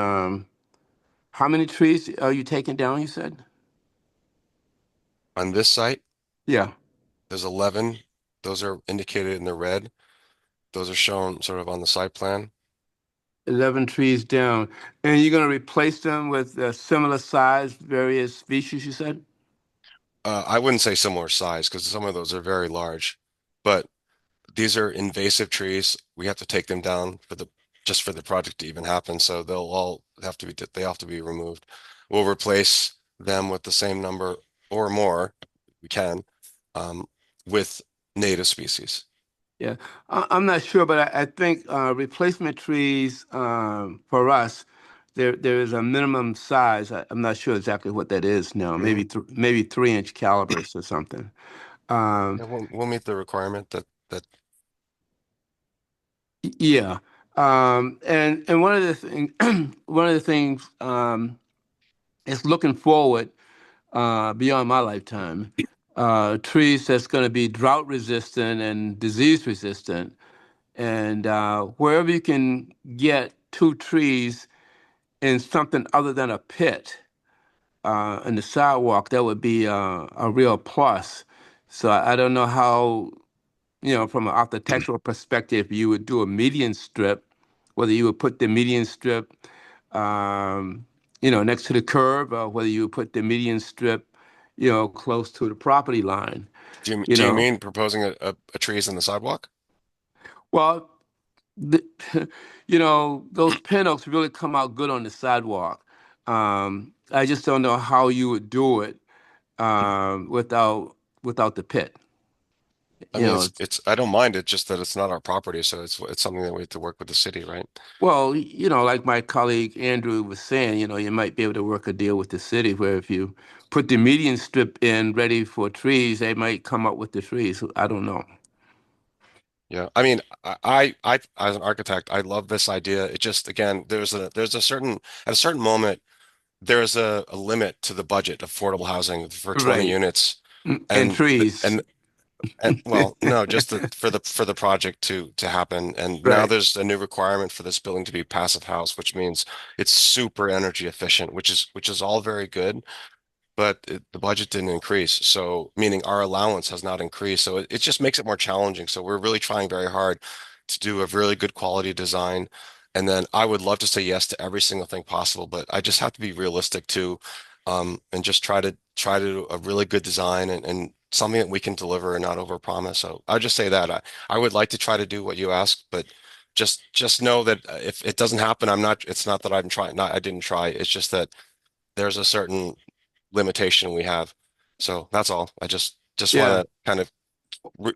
how many trees are you taking down, you said? On this site, Yeah, there's 11. Those are indicated in the red. Those are shown sort of on the site plan. 11 trees down. And you're going to replace them with similar size, various species, you said? I wouldn't say similar size because some of those are very large, but these are invasive trees. We have to take them down just for the project to even happen. So they have to be removed. We'll replace them with the same number or more, we can, um, with native species. Yeah, I'm not sure, but I think replacement trees for us, there is a minimum size. I'm not sure exactly what that is now. Maybe maybe 3-inch calibers or something. Um, Yeah, we'll meet the requirement that yeah, and one of the thing one of the things is looking forward beyond my lifetime. Trees that's going to be drought resistant and disease resistant. And wherever you can get 2 trees in something other than a pit in the sidewalk, that would be a real plus. So I don't know how, from an architectural perspective, you would do a median strip, whether you would put the median strip, next to the curb, or whether you would put the median strip, close to the property line. do you mean proposing a trees in the sidewalk? Well, the, those pin oaks really come out good on the sidewalk. I just don't know how you would do it without the pit. I You mean, know, I don't mind it, just that it's not our property, so it's something that we have to work with the city, right? well, like my colleague Andrew was saying, you might be able to work a deal with the city where if you put the median strip in ready for trees, they might come up with the trees. I don't know. Yeah, I mean, as an architect, I love this idea. It just, again, there's a certain at a certain moment there's a limit to the budget of affordable housing for 20 Right. units, And and trees. well, no, just for the project to happen. And now Right. there's a new requirement for this building to be passive house, which means it's super energy efficient, which is all very good. But the budget didn't increase. So meaning our allowance has not increased. So it just makes it more challenging. So we're really trying very hard to do a really good quality design. And then I would love to say yes to every single thing possible, but I just have to be realistic too, and just try to do a really good design and something that we can deliver and not overpromise. So I'll just say that I would like to try to do what you asked, but just know that if it doesn't happen, it's not that I'm trying, not I didn't try. It's just that there's a certain limitation we have. So that's all. I just Yeah. want to kind of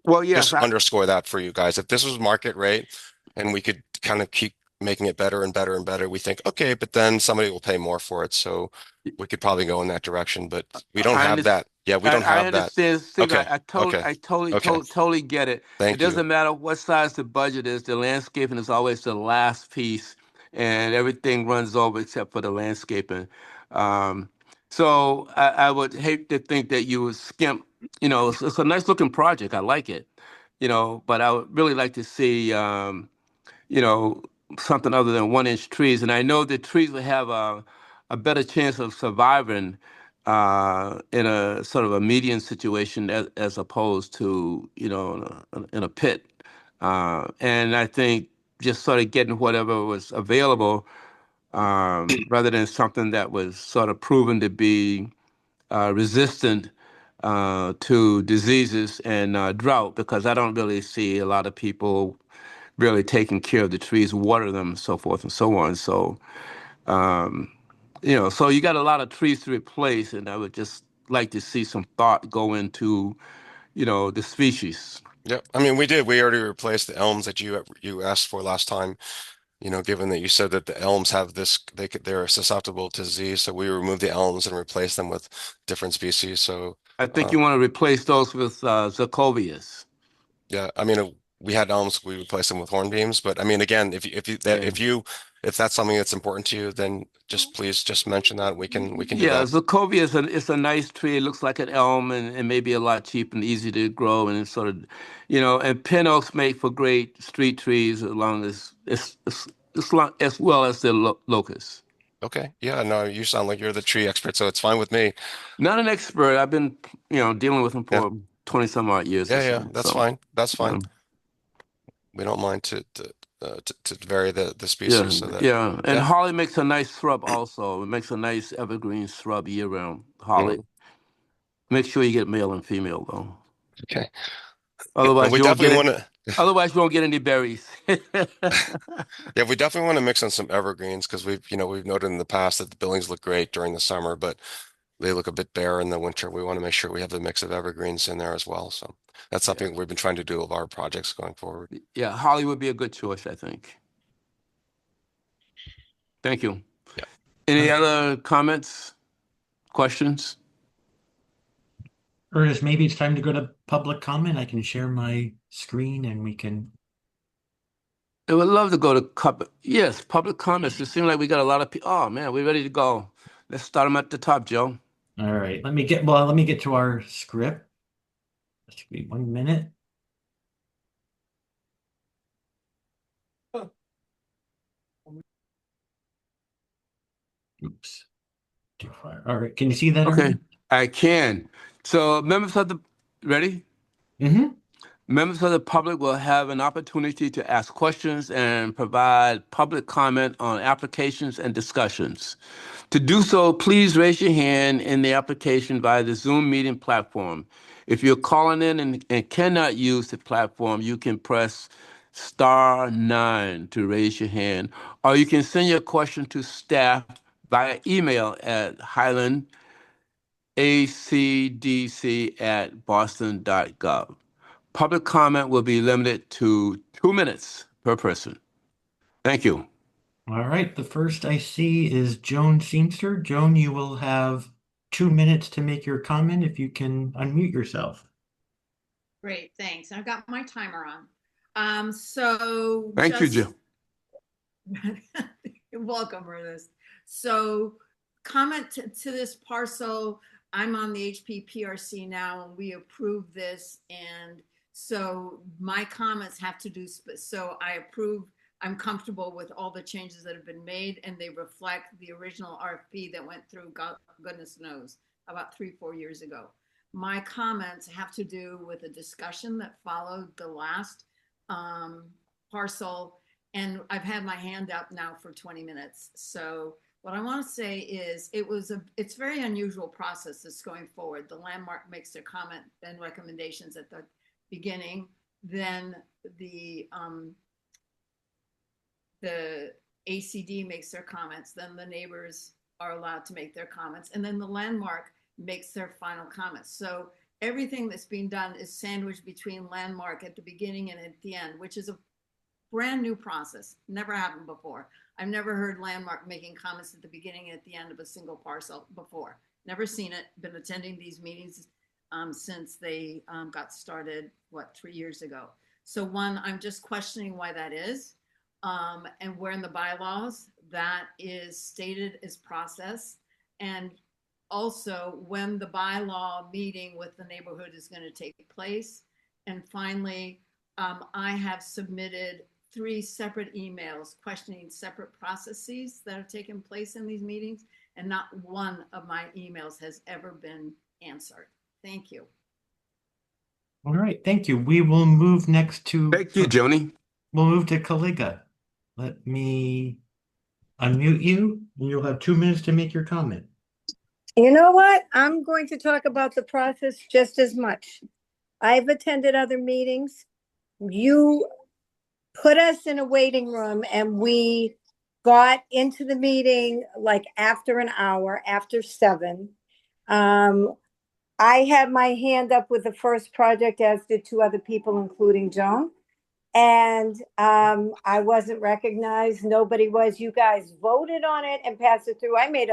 Well, yes, just underscore that for you guys. If this was market rate and we could kind of keep making it better and better and better, we think, okay, but then somebody will pay more for it. So we could probably go in that direction, but we don't I have understand. that. Yeah, we don't I have that. understand, Steve. Okay. Okay. I totally, Okay. totally get it. It Thank you. doesn't matter what size the budget is. The landscaping is always the last piece, and everything runs over except for the landscaping. So I would hate to think that you would skimp. It's a nice looking project. I like it. But I would really like to see, you know, something other than 1 inch trees. And I know that trees will have a better chance of surviving in a sort of a median situation as opposed to, in a pit. And I think just sort of getting whatever was available rather than something that was sort of proven to be resistant to diseases and drought, because I don't really see a lot of people really taking care of the trees, water them, so forth and so on. So, so you got a lot of trees to replace, and I would just like to see some thought go into, the species. Yep. I mean, we did. We already replaced the elms that you asked for last time. Given that you said that the elms have this, they're susceptible to disease, so we removed the elms and replaced them with different species. So, I think you want to replace those with Zircovias. yeah, I mean, we had elms, we replaced them with hornbeams. But I mean, again, Yeah. if that's something that's important to you, then please just mention that. We can do Yeah, that. Zircovia it's a nice tree. It looks like an elm and maybe a lot cheap and easy to grow, and it's sort of, and pin oaks make for great street trees along as well as the locusts. Okay. Yeah. No, you sound like you're the tree expert, so it's fine with me. Not an expert. I've been, dealing with them Yeah. for 20 some odd years or Yeah. Yeah. so. That's So, fine. That's fine. um, We don't mind to vary the yeah, species so that. yeah. And Yeah. holly makes a nice shrub also. It makes a nice evergreen shrub year round. Holly. Mm, Make sure you get male and female though. okay. And Otherwise we you won't get definitely it. want to. Otherwise you won't get any berries. Yeah, we definitely want to mix in some evergreens because we've noted in the past that the buildings look great during the summer, but they look a bit bare in the winter. We want to make sure we have the mix of evergreens in there as well. So that's Yeah. something we've been trying to do with our projects going forward. Yeah, holly would be a good choice, I think. Thank you. Yeah. Any other comments, questions? Ernest, maybe it's time to go to public comment. I can share my screen and we can. I would love to go to public comments. It seems like we got a lot of people. Oh man, we're ready to go. Let's start them at the top, Joe. All right, let me get to our script. Just give me 1 minute. Oops. Too far. All right, can you see that? Okay, I can. So members of the ready? Mm-hmm. Members of the public will have an opportunity to ask questions and provide public comment on applications and discussions. To do so, please raise your hand in the application via the Zoom meeting platform. If you're calling in and cannot use the platform, you can press *9 to raise your hand, or you can send your question to staff via email at highlandacdc@boston.gov. Public comment will be limited to 2 minutes per person. Thank you. All right, the first I see is Joan Seenster. Joan, you will have 2 minutes to make your comment if you can unmute yourself. Great, thanks. I've got my timer on. Thank you, Jim. You're welcome, Ernest. So comment to this parcel. I'm on the HP PRC now and we approved this. And so my comments have to do, so I approve, I'm comfortable with all the changes that have been made and they reflect the original RFP that went through, goodness knows, about 3-4 years ago. My comments have to do with a discussion that followed the last parcel, and I've had my hand up now for 20 minutes. So what I want to say is it's very unusual process that's going forward. The landmark makes their comment and recommendations at the beginning, then the ACD makes their comments, then the neighbors are allowed to make their comments, and then the landmark makes their final comments. So everything that's being done is sandwiched between Landmark at the beginning and at the end, which is a brand new process. Never happened before. I've never heard Landmark making comments at the beginning and at the end of a single parcel before. Never seen it. Been attending these meetings since they got started, 3 years ago. So one, I'm just questioning why that is. And where in the bylaws that is stated as process. And also when the bylaw meeting with the neighborhood is going to take place. And finally, I have submitted 3 separate emails questioning separate processes that have taken place in these meetings, and not one of my emails has ever been answered. Thank you. All right, thank you. We will move next to. Thank you, Joni. We'll move to Caliga. Let me unmute you, and you'll have 2 minutes to make your comment. You know what? I'm going to talk about the process just as much. I've attended other meetings. You put us in a waiting room and we got into the meeting like after an hour, after 7. I had my hand up with the first project, as did 2 other people, including Joan. And I wasn't recognized. Nobody was. You guys voted on it and passed it through. I made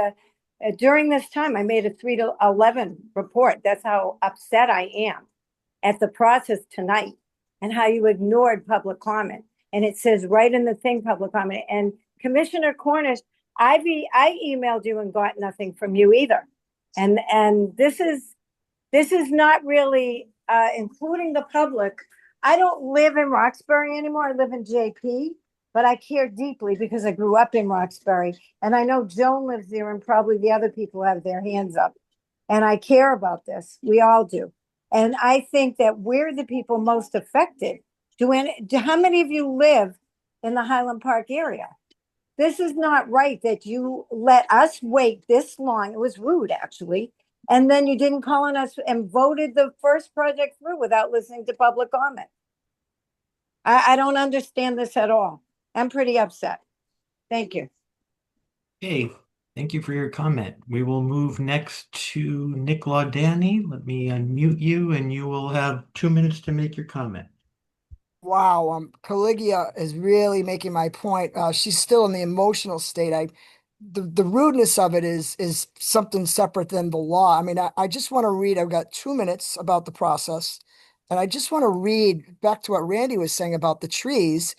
during this time, I made a 3-11 report. That's how upset I am at the process tonight and how you ignored public comment. And it says right in the thing, public comment. And Commissioner Cornish, I emailed you and got nothing from you either. And this is not really including the public. I don't live in Roxbury anymore. I live in JP, but I care deeply because I grew up in Roxbury. And I know Joan lives there and probably the other people have their hands up. And I care about this. We all do. And I think that we're the people most affected. How many of you live in the Highland Park area? This is not right that you let us wait this long. It was rude, actually. And then you didn't call on us and voted the first project through without listening to public comment. I don't understand this at all. I'm pretty upset. Thank you. Okay, thank you for your comment. We will move next to Nick Laudani. Let me unmute you and you will have 2 minutes to make your comment. Wow, Caligia is really making my point. She's still in the emotional state. The rudeness of it is something separate than the law. I mean, I just want to read. I've got 2 minutes about the process, and I just want to read back to what Randy was saying about the trees.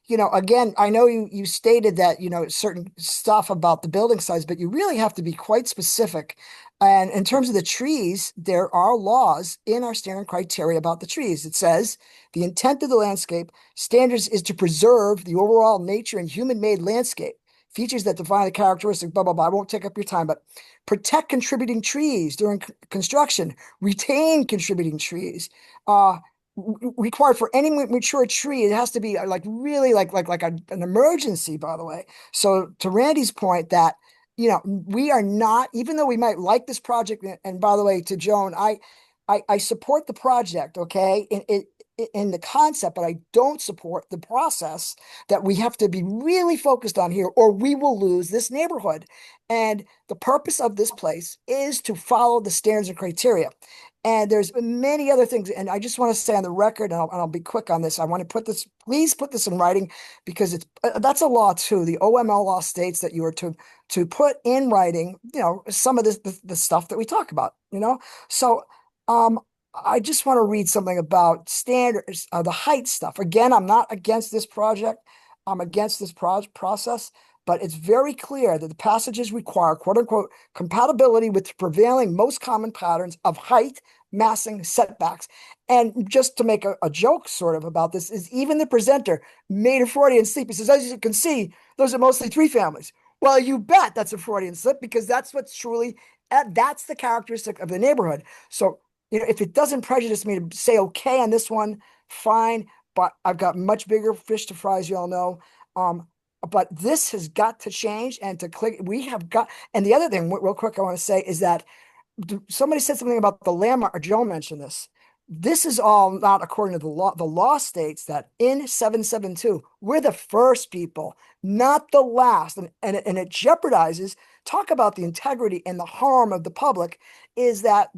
Again, I know you stated that, certain stuff about the building size, but you really have to be quite specific. And in terms of the trees, there are laws in our standard criteria about the trees. It says the intent of the landscape standards is to preserve the overall nature and human-made landscape. Features that define the characteristic, blah, blah, blah. I won't take up your time, but protect contributing trees during construction, retain contributing trees, required for any mature tree. It has to be like really like an emergency, by the way. So to Randy's point that, we are not, even though we might like this project, and by the way, to Joan, I support the project, okay, in the concept, but I don't support the process that we have to be really focused on here, or we will lose this neighborhood. And the purpose of this place is to follow the standards and criteria. And there's many other things. And I just want to say on the record, and I'll be quick on this. I want to please put this in writing, because that's a law too. The OML law states that you are to put in writing, some of the stuff that we talk about, So, I just want to read something about standards, the height stuff. Again, I'm not against this project. I'm against this process, but it's very clear that the passages require, quote unquote, compatibility with the prevailing most common patterns of height, massing, setbacks. And just to make a joke sort of about this is even the presenter made a Freudian slip. He says, as you can see, those are mostly 3 families. Well, you bet that's a Freudian slip, because that's what's truly, that's the characteristic of the neighborhood. So, if it doesn't prejudice me to say okay on this one, fine. But I've got much bigger fish to fry, as you all know. But this has got to change, and we have got. And the other thing, real quick, I want to say is that somebody said something about the landmark, or Joe mentioned this. This is all not according to the law. The law states that in 772, we're the first people, not the last. And it jeopardizes talk about the integrity and the harm of the public, is that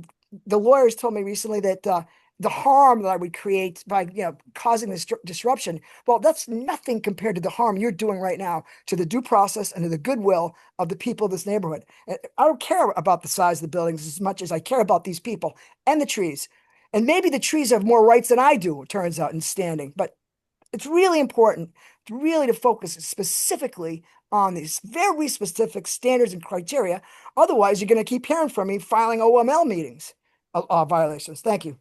the lawyers told me recently that the harm that I would create by causing this disruption, well, that's nothing compared to the harm you're doing right now to the due process and to the goodwill of the people of this neighborhood. And I don't care about the size of the buildings as much as I care about these people and the trees. And maybe the trees have more rights than I do, it turns out, in standing. But it's really important to focus specifically on these very specific standards and criteria. Otherwise, you're going to keep hearing from me filing OML meetings violations. Thank you.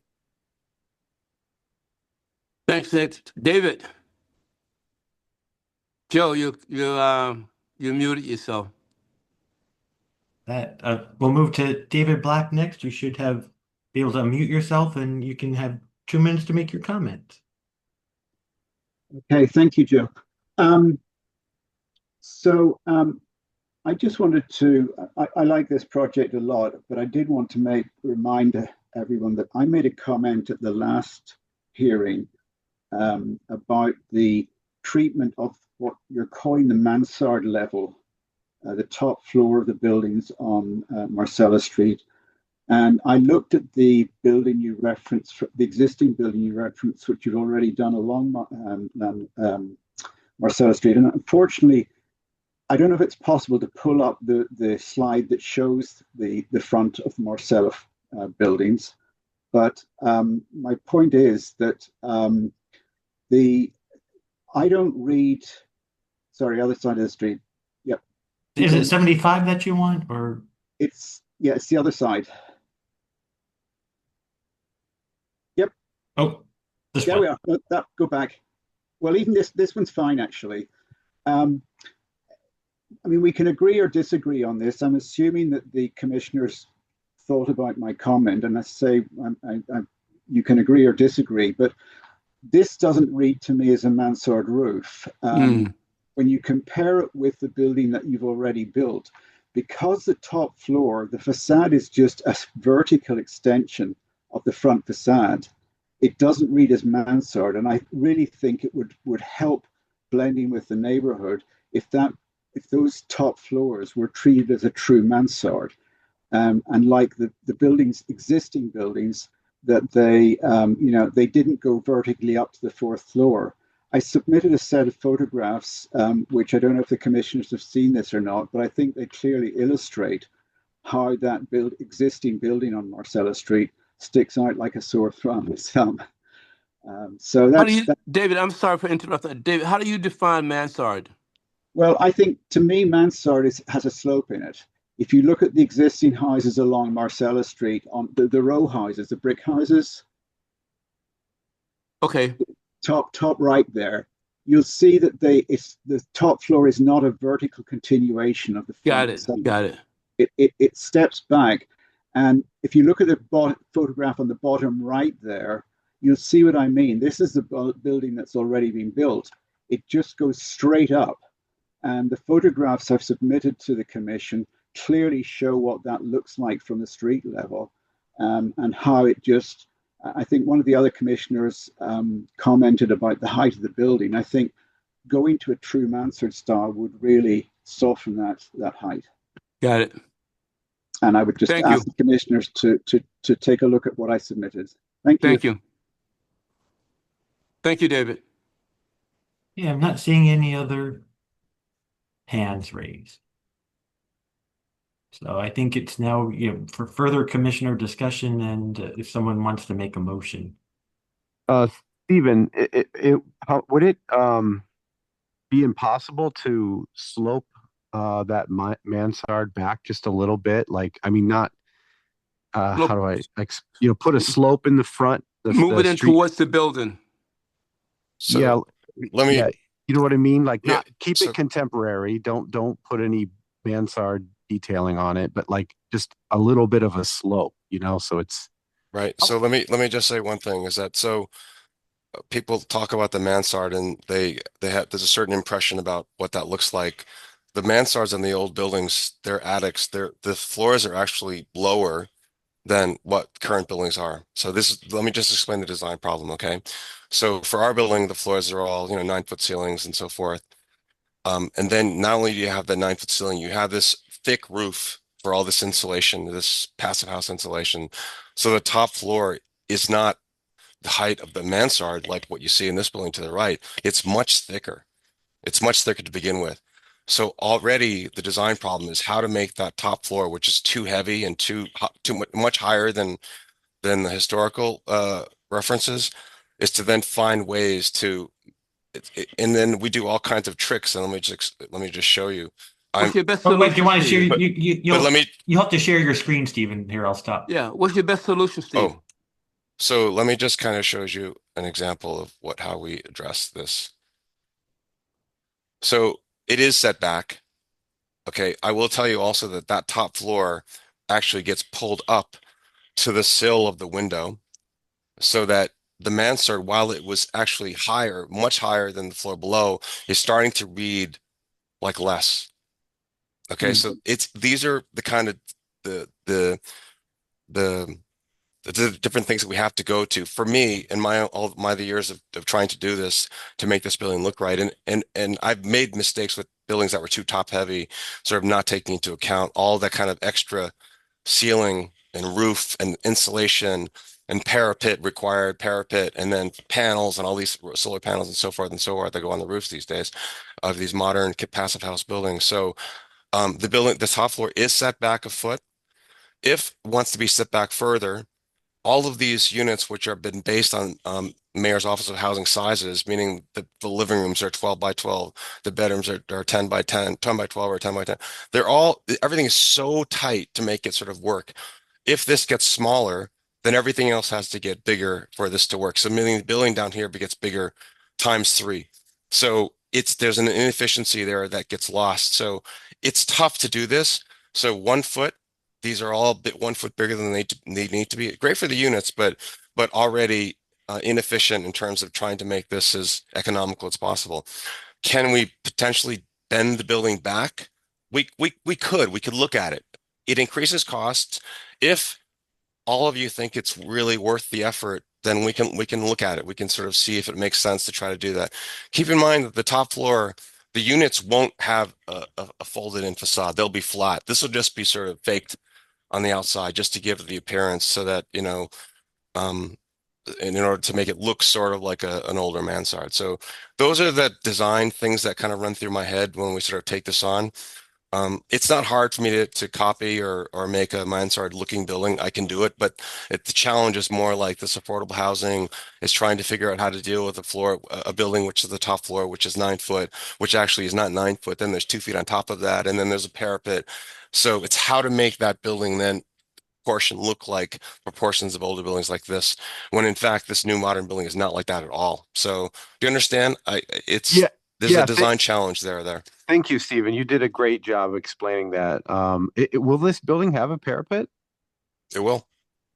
Thanks, Nick. David. Joe, you muted yourself. We'll move to David Black next. You should be able to unmute yourself, and you can have 2 minutes to make your comment. Okay, thank you, Joe. I just wanted to, I like this project a lot, but I did want to remind everyone that I made a comment at the last hearing about the treatment of what you're calling the mansard level, the top floor of the buildings on Marcella Street. And I looked at the building you referenced, the existing building you referenced, which you've already done along Marcella Street. And unfortunately, I don't know if it's possible to pull up the slide that shows the front of Marcella buildings. But my point is that I don't read, sorry, other side of the street. Yep. Is it 75 that you want, or? It's the other side. Yep. Oh, this there one. we are. Go back. Well, even this one's fine, actually. I mean, we can agree or disagree on this. I'm assuming that the commissioners thought about my comment, and I say you can agree or disagree, but this doesn't read to me as a mansard roof. When you compare it with the building that you've already built, because the top floor, the facade is just a vertical extension of the front facade, it doesn't read as mansard. And I really think it would help blending with the neighborhood if those top floors were treated as a true mansard. And like the existing buildings, that they didn't go vertically up to the 4th floor. I submitted a set of photographs, which I don't know if the commissioners have seen this or not, but I think they clearly illustrate how that existing building on Marcella Street sticks out like a sore thumb. So that's David, I'm sorry for interrupting. David, how do you define mansard? Well, I think to me, mansard has a slope in it. If you look at the existing houses along Marcella Street, on the row houses, the brick houses. Okay. Top right there, you'll see that the top floor is not a vertical continuation of the front. Got it. It steps back. And if you look at the photograph on the bottom right there, you'll see what I mean. This is the building that's already been built. It just goes straight up. And the photographs I've submitted to the commission clearly show what that looks like from the street level, and how it just, I think one of the other commissioners commented about the height of the building. I think going to a true mansard style would really soften that height. Got it. And I would just ask the commissioners to take a look at what I submitted. Thank you. Thank you, David. Yeah, I'm not seeing any other hands raised. So I think it's now, for further commissioner discussion, and if someone wants to make a motion. Stephen, would it be impossible to slope that mansard back just a little bit? Like, I mean, not how do I put a slope in the front, move it in towards the building. So let me, you know what I mean? Like, keep it contemporary. Don't put any mansard detailing on it, but like just a little bit of a slope, so it's right. So let me just say one thing, is that people talk about the mansard, and there's a certain impression about what that looks like. The mansards in the old buildings, they're attics, the floors are actually lower than what current buildings are. So let me just explain the design problem, okay? So for our building, the floors are all 9-foot ceilings and so forth. And then not only do you have the 9-foot ceiling, you have this thick roof for all this insulation, this passive house insulation. So the top floor is not the height of the mansard like what you see in this building to the right. It's much thicker. It's much thicker to begin with. So already the design problem is how to make that top floor, which is too heavy and too much higher than the historical references, is to then find ways to, and then we do all kinds of tricks. And let me just show you. What's your best Oh, wait, do you solution, want to share? Steve? But let me. You have to share your screen, Stephen. Here, I'll stop. Yeah, what's your best solution, Steve? Oh, so let me just kind of show you an example of how we address this. So it is set back. Okay, I will tell you also that that top floor actually gets pulled up to the sill of the window so that the mansard, while it was actually higher, much higher than the floor below, is starting to read like less. Okay, so these are the kind of the different things that we have to go to. For me, in all my the years of trying to do this to make this building look right, and I've made mistakes with buildings that were too top heavy, sort of not taking into account all that kind of extra ceiling and roof and insulation and required parapet, and then panels and all these solar panels and so forth that go on the roofs these days of these modern passive house buildings. So the top floor is set back a foot. If it wants to be set back further, all of these units, which are been based on Mayor's Office of Housing sizes, meaning the living rooms are 12 by 12, the bedrooms are 10 by 10, 10 by 12 or 10 by 10. Everything is so tight to make it sort of work. If this gets smaller, then everything else has to get bigger for this to work. So meaning the building down here gets bigger times 3. So there's an inefficiency there that gets lost. So it's tough to do this. So 1 foot. These are all 1 foot bigger than they need to be. Great for the units, but already inefficient in terms of trying to make this as economical as possible. Can we potentially bend the building back? We could look at it. It increases costs. If all of you think it's really worth the effort, then we can look at it. We can sort of see if it makes sense to try to do that. Keep in mind that the top floor, the units won't have a folded in facade. They'll be flat. This will just be sort of faked on the outside just to give the appearance so that, and in order to make it look sort of like an older mansard. So those are the design things that kind of run through my head when we sort of take this on. It's not hard for me to copy or make a mansard looking building. I can do it, but the challenge is more like this affordable housing is trying to figure out how to deal with a building, which is the top floor, which is 9 foot, which actually is not 9 foot. Then there's 2 feet on top of that. And then there's a parapet. So it's how to make that building then portion look like proportions of older buildings like this, when in fact, this new modern building is not like that at all. So do you understand? There's a design challenge there. Thank you, Stephen. You did a great job explaining that. Will this building have a parapet? It will.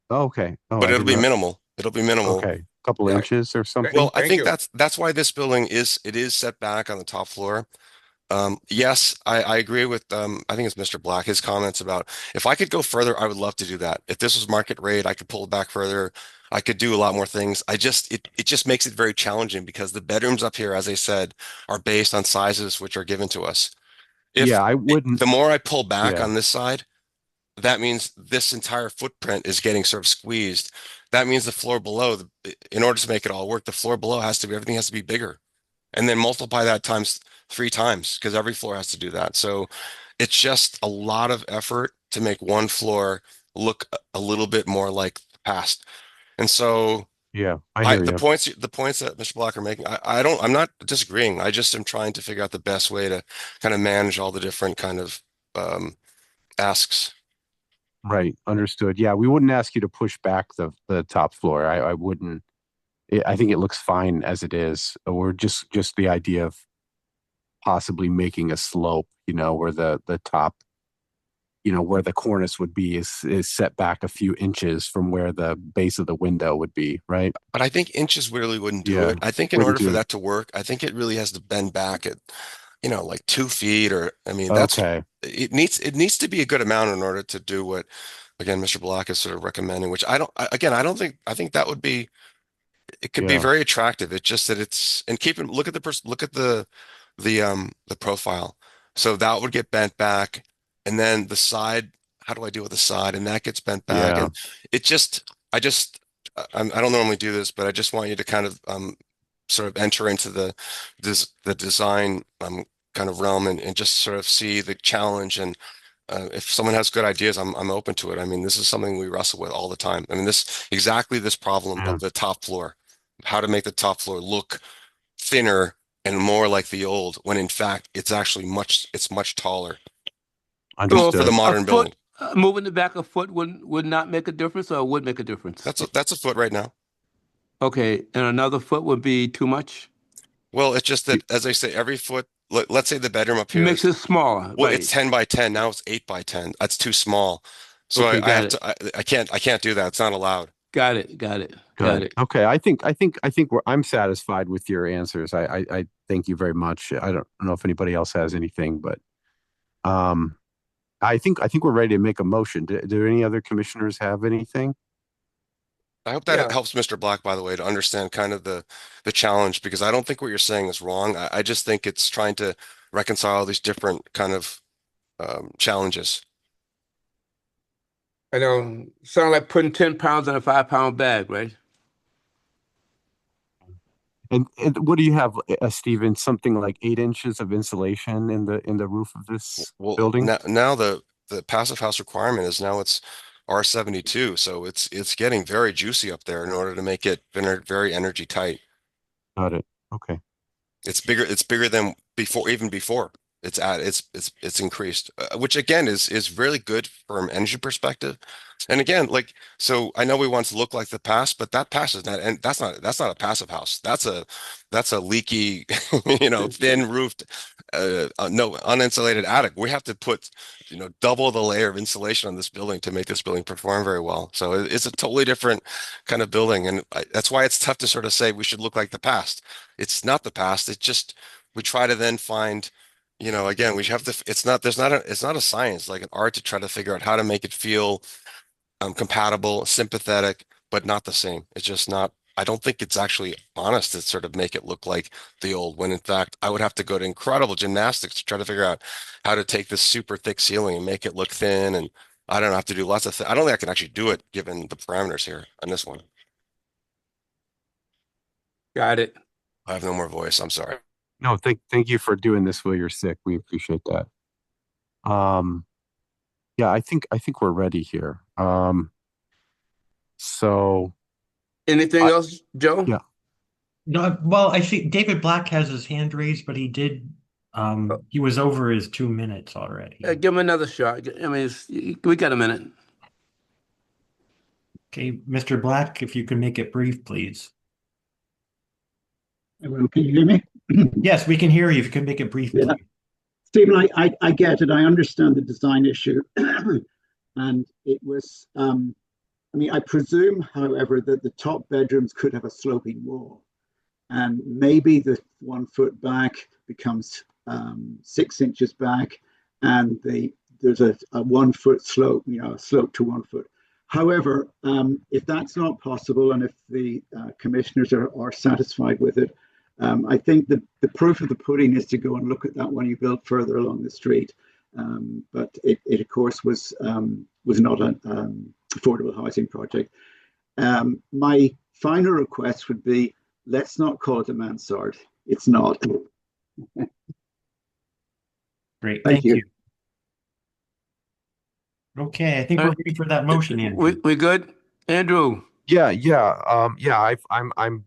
Oh, okay. Oh, but I it'll be didn't know. minimal. It'll be minimal. Okay. A couple Yeah. inches or something. Well, I think you. that's why this building is set back on the top floor. Yes, I agree with I think it's Mr. Black, his comments about if I could go further, I would love to do that. If this was market rate, I could pull it back further. I could do a lot more things. It just makes it very challenging because the bedrooms up here, as I said, are based on sizes which are given to us. I wouldn't. The more I pull back on this side, that means this entire footprint is getting sort of squeezed. That means the floor below, in order to make it all work, the floor below everything has to be bigger. And then multiply that times 3 times because every floor has to do that. So it's just a lot of effort to make one floor look a little bit more like the past. And so I hear the you. points that Mr. Block are making, I'm not disagreeing. I just am trying to figure out the best way to kind of manage all the different kind of asks. Right. Understood. Yeah, we wouldn't ask you to push back the top floor. I wouldn't. I think it looks fine as it is. Or just the idea of possibly making a slope, where the top, where the cornice would be is set back a few inches from where the base of the window would be, right? But I think inches really wouldn't do it. I think in order for that to work, I think it really has to bend back at, like 2 feet it needs to be a good amount in order to do what, again, Mr. Block is sort of recommending, which I think that would be, it could be very attractive. It's just that look at the profile. So that would get bent back and then the side, how do I deal with the side? And that gets bent back. Yeah. And it just, I don't normally do this, but I just want you to kind of sort of enter into the design kind of realm and just sort of see the challenge. And if someone has good ideas, I'm open to it. I mean, this is something we wrestle with all the time. I mean, this problem Yeah. of the top floor, how to make the top floor look thinner and more like the old, when in fact it's actually much taller So for the Understood. modern building. moving the back a foot would not make a difference, or would make a difference? That's a foot right now. Okay, and another foot would be too much? Well, it's just that, as I say, every foot, let's say the bedroom up here Makes is, it smaller, well, right? it's 10 by 10. Now it's 8 by 10. That's too small. So Okay, I have got to, I can't do that. It's not allowed. Got it, got it, got Good. it. Okay. I'm satisfied with your answers. I thank you very much. I don't know if anybody else has anything, but I think we're ready to make a motion. Do any other commissioners have anything? I hope that Yeah. helps Mr. Black, by the way, to understand kind of the challenge, because I don't think what you're saying is wrong. I just think it's trying to reconcile these different kind of challenges. I know. Sound like putting 10 pounds in a 5-pound bag, right? And what do you have, Stephen? Something like 8 inches of insulation in the roof of this Well, building? now the passive house requirement is now it's R72, so it's getting very juicy up there in order to make it very energy tight. Got it. Okay. It's bigger than before, even before. It's increased, which again is really good from an energy perspective. And again, like, so I know we want to look like the past, but that past is not, and that's not a passive house. That's a leaky, thin roofed, no uninsulated attic. We have to put, double the layer of insulation on this building to make this building perform very well. So it's a totally different kind of building, and that's why it's tough to sort of say we should look like the past. It's not the past. It's just we try to then find. Again, we have to, it's not a science, like an art, to try to figure out how to make it feel compatible, sympathetic, but not the same. It's just not, I don't think it's actually honest to sort of make it look like the old, when in fact I would have to go to incredible gymnastics to try to figure out how to take this super thick ceiling and make it look thin. And I don't have to do lots of things. I don't think I can actually do it given the parameters here on this one. Got it. I have no more voice. I'm sorry. No, thank you for doing this while you're sick. We appreciate that. Yeah, I think we're ready here. So Anything else, Joe? Yeah. No, well, I see David Black has his hand raised, but he was over his 2 minutes already. Give him another shot. I mean, we got a minute. Okay, Mr. Black, if you can make it brief, please. Well, can you hear me? Yes, we can hear you. If you can make it brief, Yeah. please. Stephen, I get it. I understand the design issue. And it was, I presume, however, that the top bedrooms could have a sloping wall. And maybe the 1 foot back becomes 6 inches back, and there's a 1 foot slope, a slope to 1 foot. However, if that's not possible, and if the commissioners are satisfied with it, I think the proof of the pudding is to go and look at that one you built further along the street. But it of course was not an affordable housing project. My final request would be, let's not call it a mansard. It's not. Great, Thank you. Okay, I think we're ready for that motion, Andrew. We good, Andrew? Yeah. I'm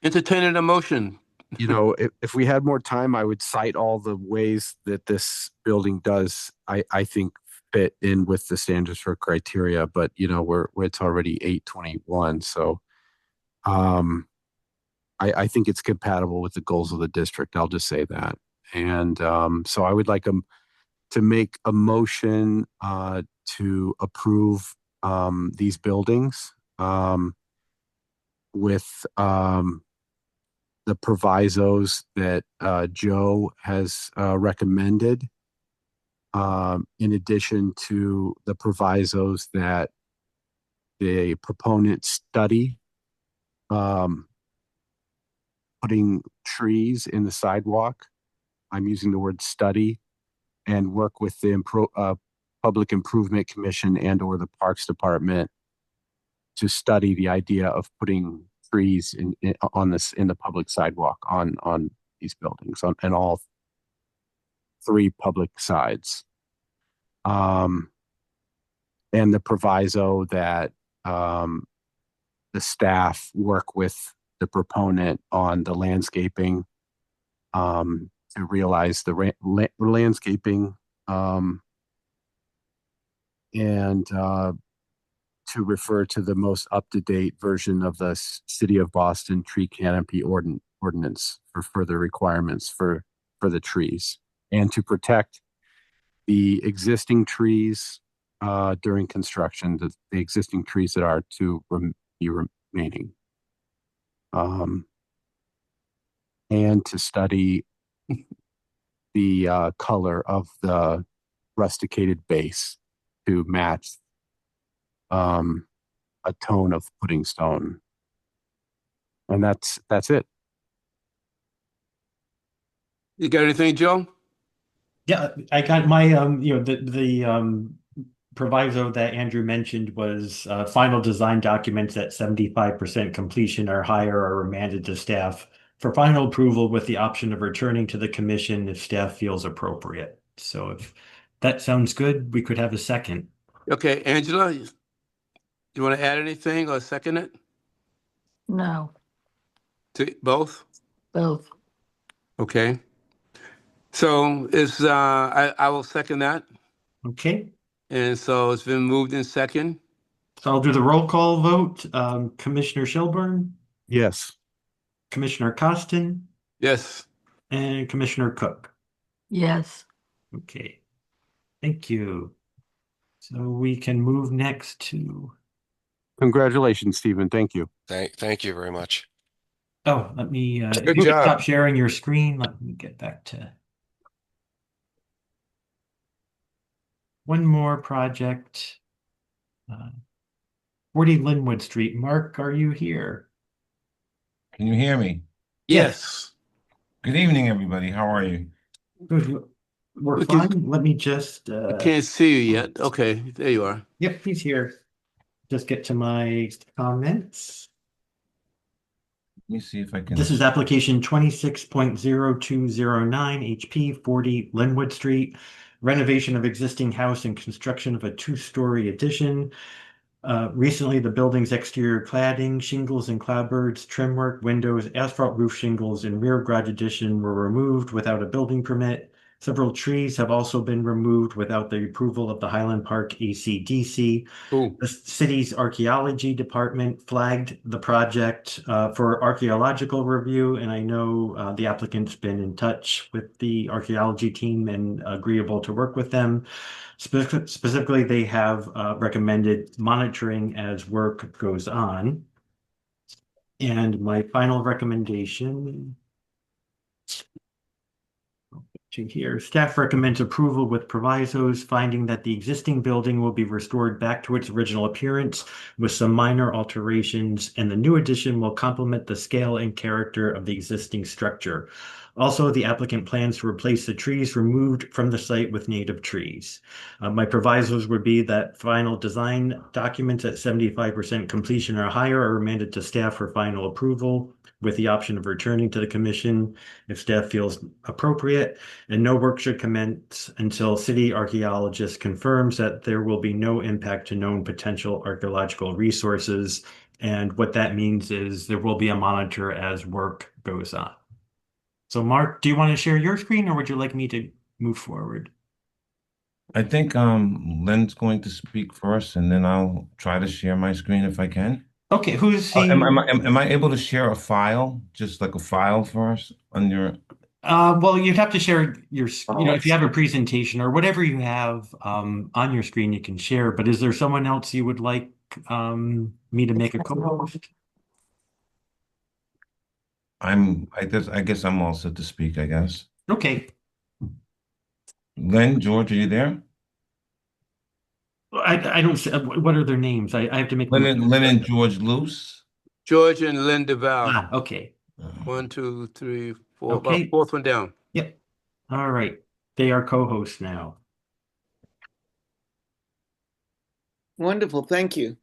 Entertaining a motion. if we had more time, I would cite all the ways that this building does, I think, fit in with the standards for criteria, but it's already 8:21. So I think it's compatible with the goals of the district. I'll just say that. And so I would like to make a motion to approve these buildings with the provisos that Joe has recommended, in addition to the provisos that the proponent study putting trees in the sidewalk. I'm using the word study, and work with the Public Improvement Commission and or the Parks Department to study the idea of putting trees in the public sidewalk on these buildings on all three public sides. And the proviso that the staff work with the proponent on the landscaping to realize the landscaping and to refer to the most up-to-date version of the City of Boston tree canopy ordinance for further requirements for the trees, and to protect the existing trees during construction, the existing trees that are to be remaining, and to study the color of the rusticated base to match a tone of pudding stone. And that's it. You got anything, Joe? Yeah, I got my the proviso that Andrew mentioned was final design documents at 75% completion or higher are remanded to staff for final approval with the option of returning to the commission if staff feels appropriate. So if that sounds good, we could have a second. Okay, Angela, you want to add anything or second it? No, To both? both. Okay. So it's I will second that. Okay. And so it's been moved in second. So I'll do the roll call vote. Commissioner Shelburne, Yes. Commissioner Costin, Yes. and Commissioner Cook. Yes. Okay. Thank you. So we can move next to. Congratulations, Stephen. Thank you. Thank you very much. Oh, let me Good if you could job. stop sharing your screen. Let me get back to one more project. 40 Linwood Street. Mark, are you here? Can you hear me? Yes. Good evening, everybody. How are you? Good. We're We can- fine. Let me just I can't see you yet. Okay, there you are. Yep, he's here. Just get to my comments. Let me see if I can. This is application 26.0209 HP 40 Linwood Street, renovation of existing house and construction of a two-story addition. Recently, the building's exterior cladding, shingles and clapboards, trim work, windows, asphalt roof shingles, and rear garage addition were removed without a building permit. Several trees have also been removed without the approval of the Highland Park ACDC. Ooh. The city's archaeology department flagged the project for archaeological review, and I know the applicant's been in touch with the archaeology team and agreeable to work with them. Specifically, they have recommended monitoring as work goes on. And my final recommendation here, staff recommends approval with provisos, finding that the existing building will be restored back to its original appearance with some minor alterations, and the new addition will complement the scale and character of the existing structure. Also, the applicant plans to replace the trees removed from the site with native trees. My provisos would be that final design documents at 75% completion or higher are remanded to staff for final approval, with the option of returning to the commission if staff feels appropriate, and no work should commence until city archaeologist confirms that there will be no impact to known potential archaeological resources. And what that means is there will be a monitor as work goes on. So Mark, do you want to share your screen or would you like me to move forward? I think Lynn's going to speak first, and then I'll try to share my screen if I can. Okay, who's he? Am I able to share a file, just like a file for us on your? Well, you'd have to share your, if you have a presentation or whatever you have on your screen, you can share. But is there someone else you would like me to make a co-host? I guess I'm all set to speak, I guess. Okay. Lynn, George, are you there? I don't see, what are their names? I have to make Lynn and George Luce. George and Lynn DeVal. Ah, okay. 1, 2, 3, 4. Okay. About fourth one down. Yep. All right. They are co-hosts now. Wonderful. Thank you.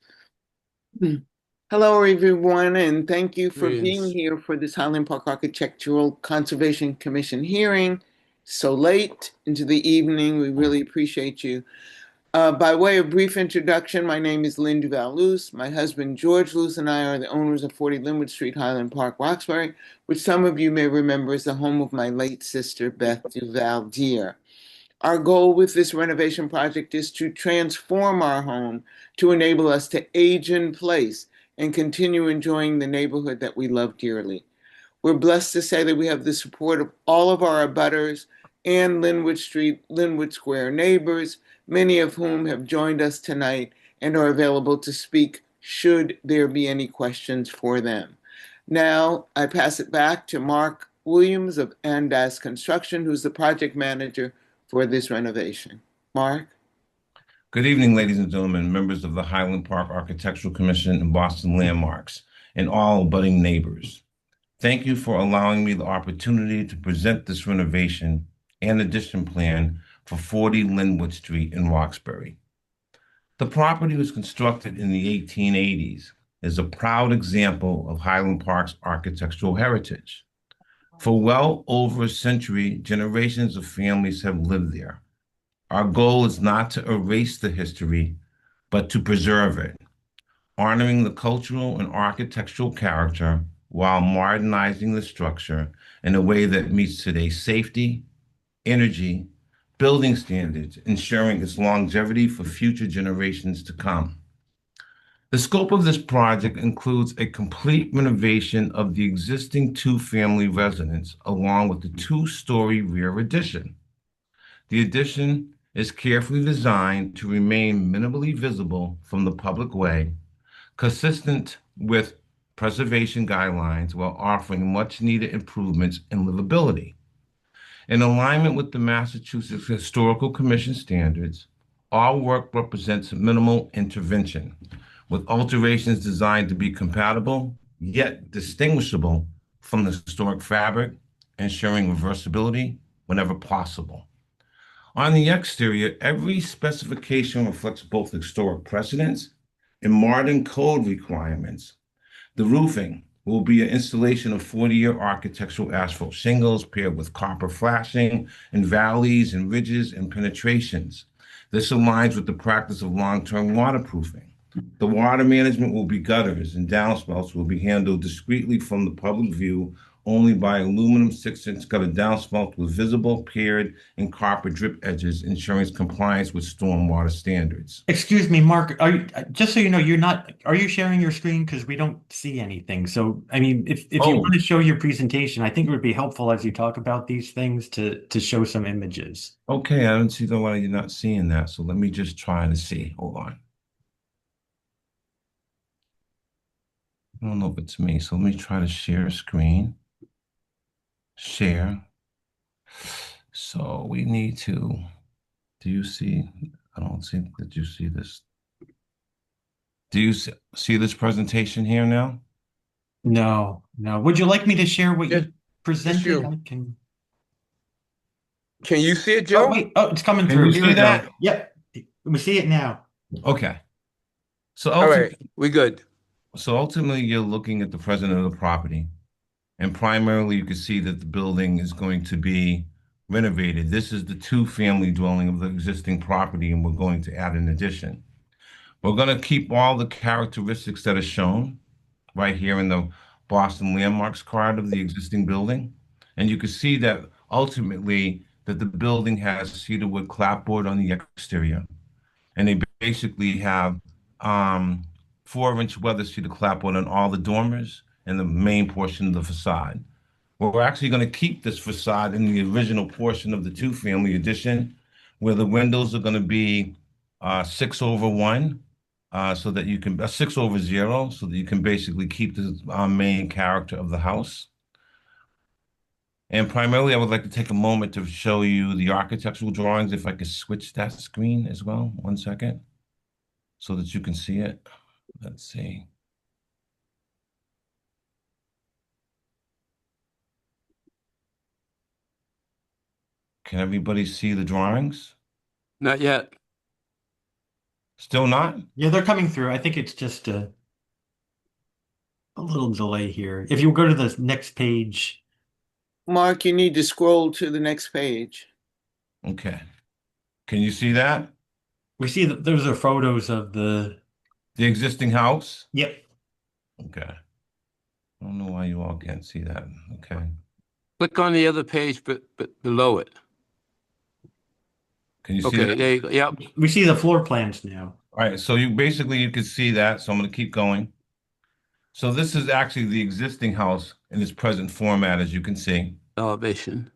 Hello, everyone, and thank you for being Greetings. here for this Highland Park Architectural Conservation Commission hearing. So late into the evening, we really appreciate you. By way of brief introduction, my name is Lynn Duval-Luce. My husband, George Luce, and I are the owners of 40 Linwood Street, Highland Park, Roxbury, which some of you may remember is the home of my late sister, Beth Duval-Deere. Our goal with this renovation project is to transform our home to enable us to age in place and continue enjoying the neighborhood that we love dearly. We're blessed to say that we have the support of all of our abutters and Linwood Street, Linwood Square neighbors, many of whom have joined us tonight and are available to speak should there be any questions for them. Now, I pass it back to Mark Williams of Andas Construction, who's the project manager for this renovation. Mark? Good evening, ladies and gentlemen, members of the Highland Park Architectural Commission and Boston Landmarks, and all abutting neighbors. Thank you for allowing me the opportunity to present this renovation and addition plan for 40 Linwood Street in Roxbury. The property was constructed in the 1880s, is a proud example of Highland Park's architectural heritage. For well over a century, generations of families have lived there. Our goal is not to erase the history, but to preserve it, honoring the cultural and architectural character while modernizing the structure in a way that meets today's safety, energy, building standards, ensuring its longevity for future generations to come. The scope of this project includes a complete renovation of the existing two-family residence along with the two-story rear addition. The addition is carefully designed to remain minimally visible from the public way, consistent with preservation guidelines while offering much-needed improvements in livability. In alignment with the Massachusetts Historical Commission standards, all work represents minimal intervention, with alterations designed to be compatible yet distinguishable from the historic fabric, ensuring reversibility whenever possible. On the exterior, every specification reflects both historic precedents and modern code requirements. The roofing will be an installation of 40-year architectural asphalt shingles paired with copper flashing in valleys and ridges and penetrations. This aligns with the practice of long-term waterproofing. The water management will be gutters and downspouts will be handled discreetly from the public view only by aluminum 6-inch gutter downspouts with visible, paired, and copper drip edges, ensuring compliance with stormwater standards. Excuse me, Mark, just so you know, are you sharing your screen? Because we don't see anything. So, I mean, if you want to show your presentation, I think it would be helpful as you talk about these things to show some images. Okay, I don't see why you're not seeing that. So let me just try to see. Hold on. I don't know if it's me. So let me try to share a screen. Share. So we need to, do you see, I don't see, did you see this? Do you see this presentation here now? No. Would you like me to share what you presented? Can you see it, Joe? Oh, wait. Oh, it's coming Can through. you Here see we that? go. Yep. We see it now. Okay. So All right, we good. So ultimately, you're looking at the president of the property, and primarily you can see that the building is going to be renovated. This is the two-family dwelling of the existing property, and we're going to add an addition. We're going to keep all the characteristics that are shown right here in the Boston Landmarks card of the existing building. And you can see that ultimately that the building has cedar wood clapboard on the exterior. And they basically have 4-inch weather cedar clapboard on all the dormers and the main portion of the facade. Well, we're actually going to keep this facade in the original portion of the two-family addition, where the windows are going to be 6/1, so that you can 6/0, so that you can basically keep the main character of the house. And primarily, I would like to take a moment to show you the architectural drawings. If I could switch that screen as well, 1 second, so that you can see it. Let's see. Can everybody see the drawings? Not yet. Still not? Yeah, they're coming through. I think it's just a little delay here. If you go to the next page. Mark, you need to scroll to the next page. Okay. Can you see that? We see that those are photos of the existing house? Yep. Okay. I don't know why you all can't see that. Okay. Click on the other page, but below it. Can you see Okay, that? there you go. Yep. We see the floor plans now. All right, so you can see that. So I'm going to keep going. So this is actually the existing house in its present format, as you can see. Elevation.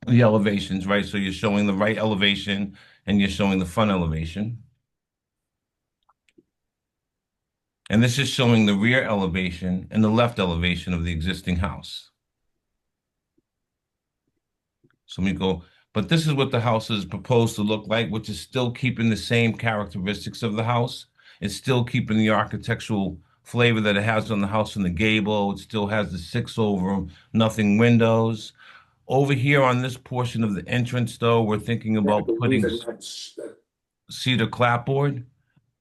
The elevations, right? So you're showing the right elevation and you're showing the front elevation. And this is showing the rear elevation and the left elevation of the existing house. So let me go, but this is what the house is proposed to look like, which is still keeping the same characteristics of the house. It's still keeping the architectural flavor that it has on the house in the gable. It still has the 6 over nothing windows. Over here on this portion of the entrance, though, we're thinking about putting cedar clapboard.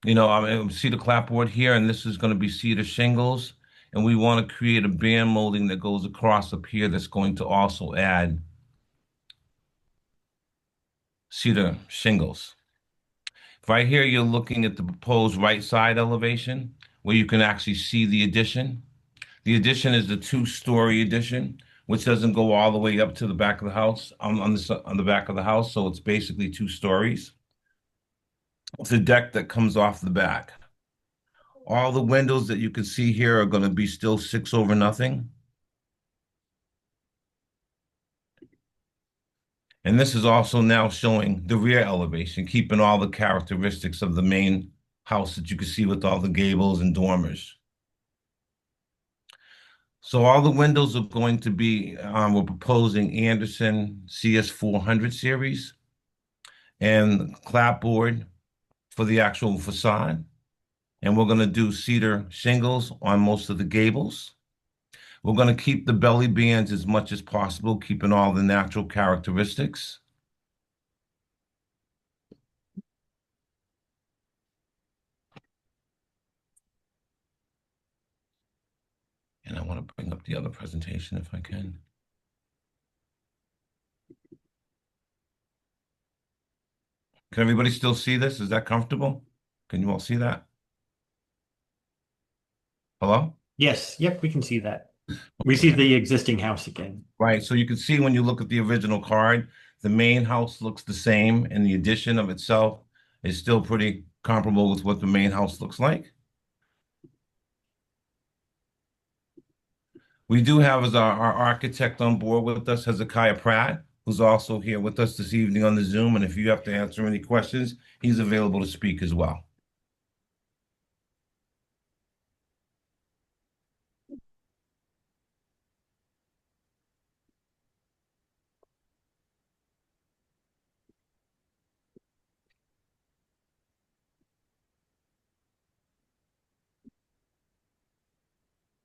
Cedar clapboard here, and this is going to be cedar shingles. And we want to create a band molding that goes across up here that's going to also add cedar shingles. Right here, you're looking at the proposed right side elevation where you can actually see the addition. The addition is the 2-story addition, which doesn't go all the way up to the back of the house, on the back of the house. So it's basically 2 stories. It's a deck that comes off the back. All the windows that you can see here are going to be still 6 over nothing. And this is also now showing the rear elevation, keeping all the characteristics of the main house that you can see with all the gables and dormers. So all the windows are going to be, we're proposing Anderson CS400 series and clapboard for the actual facade. And we're going to do cedar shingles on most of the gables. We're going to keep the belly bands as much as possible, keeping all the natural characteristics. And I want to bring up the other presentation if I can. Can everybody still see this? Is that comfortable? Can you all see that? Hello? Yes. Yep, we can see that. We see the existing house again. Right. So you can see when you look at the original card, the main house looks the same, and the addition of itself is still pretty comparable with what the main house looks like. We do have as our architect on board with us, Hezekiah Pratt, who's also here with us this evening on the Zoom. And if you have to answer any questions, he's available to speak as well.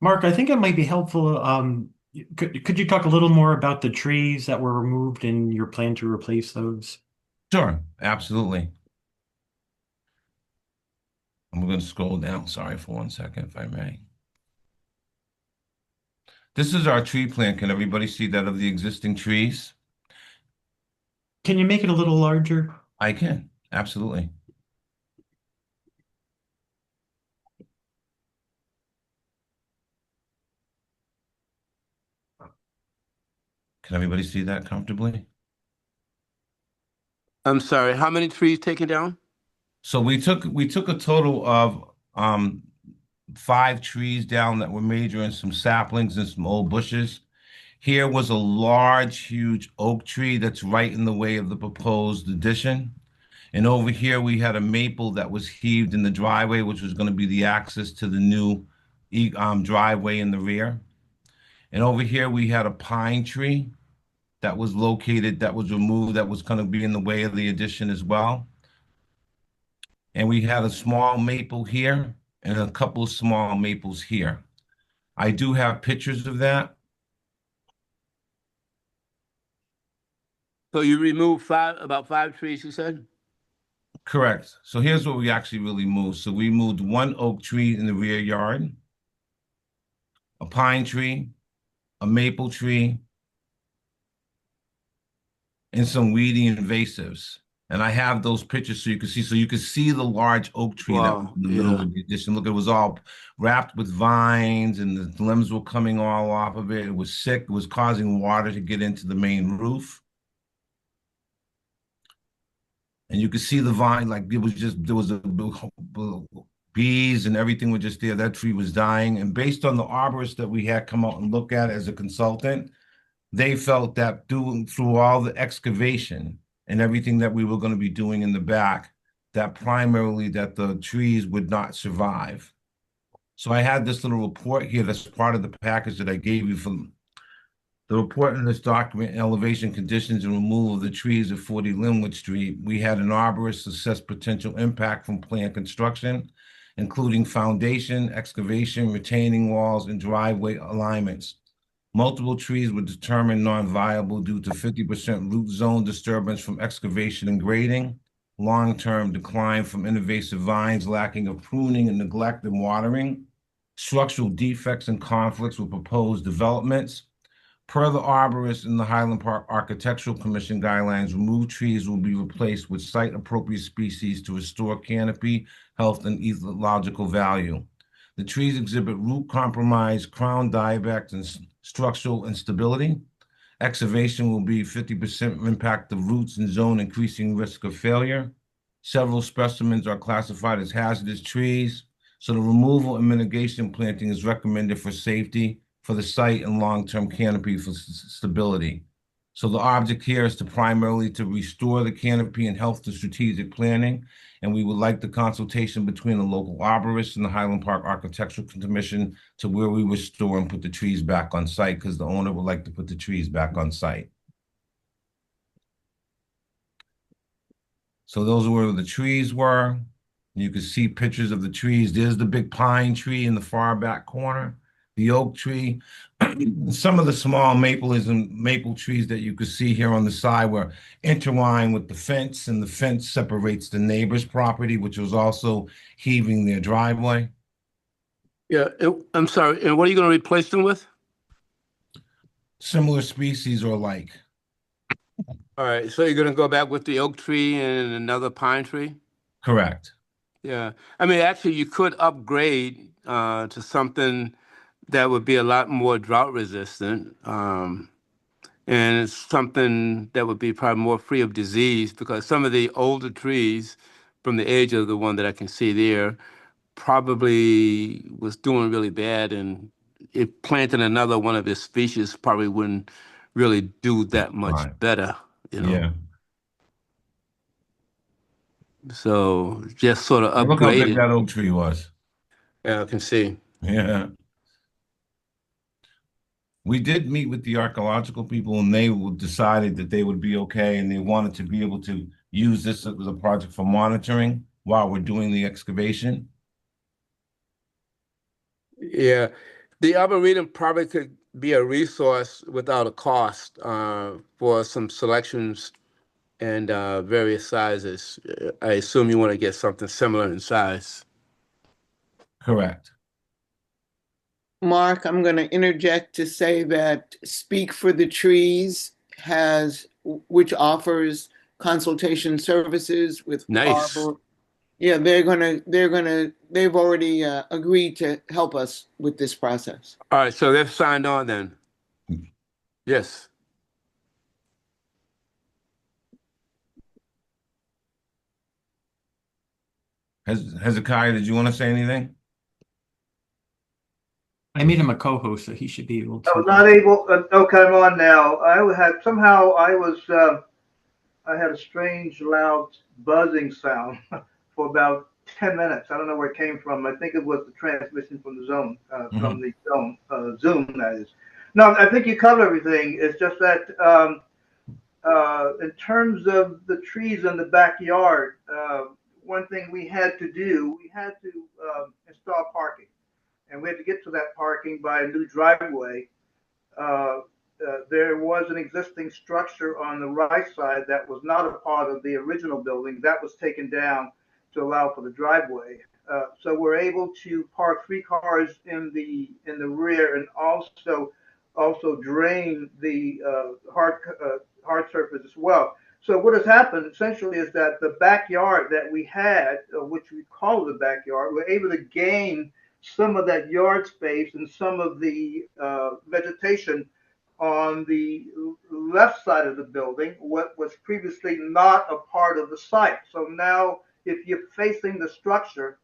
Mark, I think it might be helpful. Could you talk a little more about the trees that were removed and your plan to replace those? Sure, absolutely. I'm going to scroll down. Sorry for 1 second, if I may. This is our tree plan. Can everybody see that of the existing trees? Can you make it a little larger? I can, absolutely. Can everybody see that comfortably? I'm sorry, how many trees taken down? So we took a total of 5 trees down that were major and some saplings and some old bushes. Here was a large, huge oak tree that's right in the way of the proposed addition. And over here we had a maple that was heaved in the driveway, which was going to be the access to the new driveway in the rear. And over here we had a pine tree that was located, that was removed, that was going to be in the way of the addition as well. And we had a small maple here and a couple of small maples here. I do have pictures of that. So you removed about five trees, you said? Correct. So here's what we actually really moved. So we moved one oak tree in the rear yard, a pine tree, a maple tree, and some weedy invasives. And I have those pictures so you can see. So you can see the large oak tree that was Wow, in the middle yeah. of the addition. Look, it was all wrapped with vines and the limbs were coming all off of it. It was sick. It was causing water to get into the main roof. And you could see the vine, like it was just, there was bees and everything was just there. That tree was dying. And based on the arborist that we had come out and look at as a consultant, they felt that through all the excavation and everything that we were going to be doing in the back, that primarily that the trees would not survive. So I had this little report here that's part of the package that I gave you from the report in this document, elevation conditions and removal of the trees at 40 Linwood Street. We had an arborist assess potential impact from planned construction, including foundation, excavation, retaining walls, and driveway alignments. Multiple trees were determined non-viable due to 50% root zone disturbance from excavation and grading, long-term decline from invasive vines, lacking of pruning and neglect and watering, structural defects and conflicts with proposed developments. Per the arborist in the Highland Park Architectural Commission guidelines, removed trees will be replaced with site-appropriate species to restore canopy, health, and ecological value. The trees exhibit root compromise, crown dieback, and structural instability. Excavation will be 50% impact of roots and zone, increasing risk of failure. Several specimens are classified as hazardous trees, so the removal and mitigation planting is recommended for safety for the site and long-term canopy for stability. So the object here is to primarily to restore the canopy and health to strategic planning. And we would like the consultation between the local arborist and the Highland Park Architectural Commission to where we restore and put the trees back on site, because the owner would like to put the trees back on site. So those are where the trees were. You can see pictures of the trees. There's the big pine tree in the far back corner, the oak tree, some of the small maple trees that you could see here on the side were intertwined with the fence, and the fence separates the neighbor's property, which was also heaving their driveway. Yeah, I'm sorry, and what are you going to replace them with? Similar species or like. All right, so you're going to go back with the oak tree and another pine tree? Correct. Yeah, I mean, actually, you could upgrade to something that would be a lot more drought resistant, and it's something that would be probably more free of disease, because some of the older trees from the age of the one that I can see there probably was doing really bad, and if planting another one of his species probably wouldn't really do that much Right. better, you know. Yeah. So just sort of Look how upgrade big it. that oak tree was. Yeah, I can see. Yeah. We did meet with the archaeological people, and they decided that they would be okay, and they wanted to be able to use this as a project for monitoring while we're doing the excavation. Yeah, the Arboretum probably could be a resource without a cost for some selections and various sizes. I assume you want to get something similar in size. Correct. Mark, I'm going to interject to say that Speak for the Trees which offers consultation services with Nice. Yeah, they've already agreed to help us with this process. All right, so they've signed on then. Yes. Hezekiah, did you want to say anything? I made him a co-host, so he should be able I was to. not able. Okay, I'm on now. I had a strange, loud buzzing sound for about 10 minutes. I don't know where it came from. I think it was the transmission from the zone, from the zone, Zoom, that is. No, I think you covered everything. It's just that in terms of the trees in the backyard, one thing we had to do, we had to install parking. And we had to get to that parking by a new driveway. there was an existing structure on the right side that was not a part of the original building that was taken down to allow for the driveway. So we're able to park 3 cars in the rear and also drain the hard surface as well. So what has happened essentially is that the backyard that we had, which we call the backyard, we're able to gain some of that yard space and some of the vegetation on the left side of the building, what was previously not a part of the site. So now if you're facing the structure,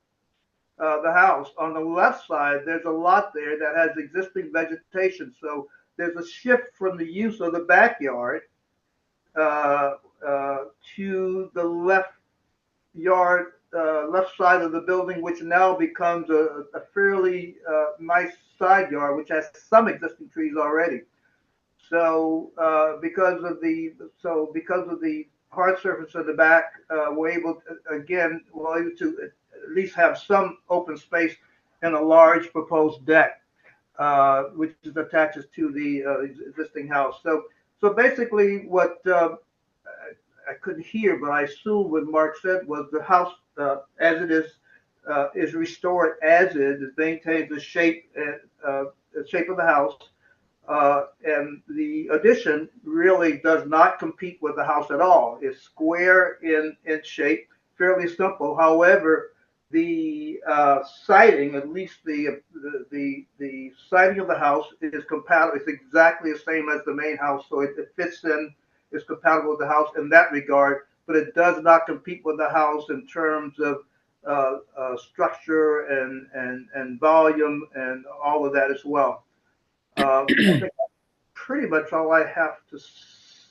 the house, on the left side, there's a lot there that has existing vegetation. So there's a shift from the use of the backyard to the left side of the building, which now becomes a fairly nice side yard, which has some existing trees already. So because of the hard surface of the back, we're able to at least have some open space and a large proposed deck, which attaches to the existing house. So basically, what I couldn't hear, but I assume what Mark said was the house, as it is restored as is. It maintains the shape of the house, and the addition really does not compete with the house at all. It's square in shape, fairly simple. However, the siding, at least the siding of the house, is compatible. It's exactly the same as the main house, so it fits in. It's compatible with the house in that regard, but it does not compete with the house in terms of structure and volume and all of that as well. I think that's pretty much all I have to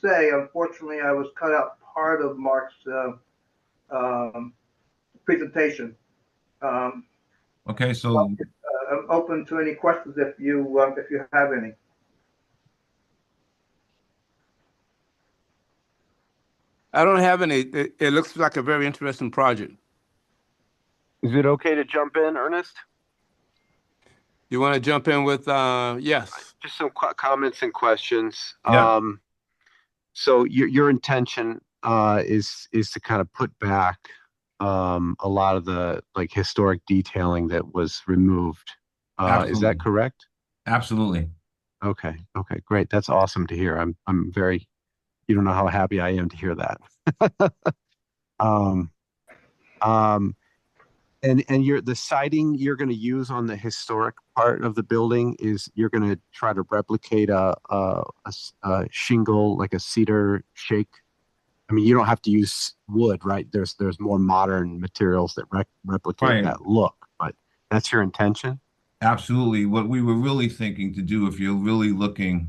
say. Unfortunately, I was cut out part of Mark's presentation. Okay, so I'm open to any questions if you have any. I don't have any. It looks like a very interesting project. Is it okay to jump in, Ernest? You want to jump in with, yes. Just some comments and questions. Yeah. So your intention is to kind of put back a lot of the like historic detailing that was removed. Is that correct? Absolutely. Okay, great. That's awesome to hear. I'm very, you don't know how happy I am to hear that. And the siding you're going to use on the historic part of the building is you're going to try to replicate a shingle, like a cedar shake. I mean, you don't have to use wood, right? There's more modern materials that replicate that look, but that's your intention? Absolutely. What we were really thinking to do, if you're really looking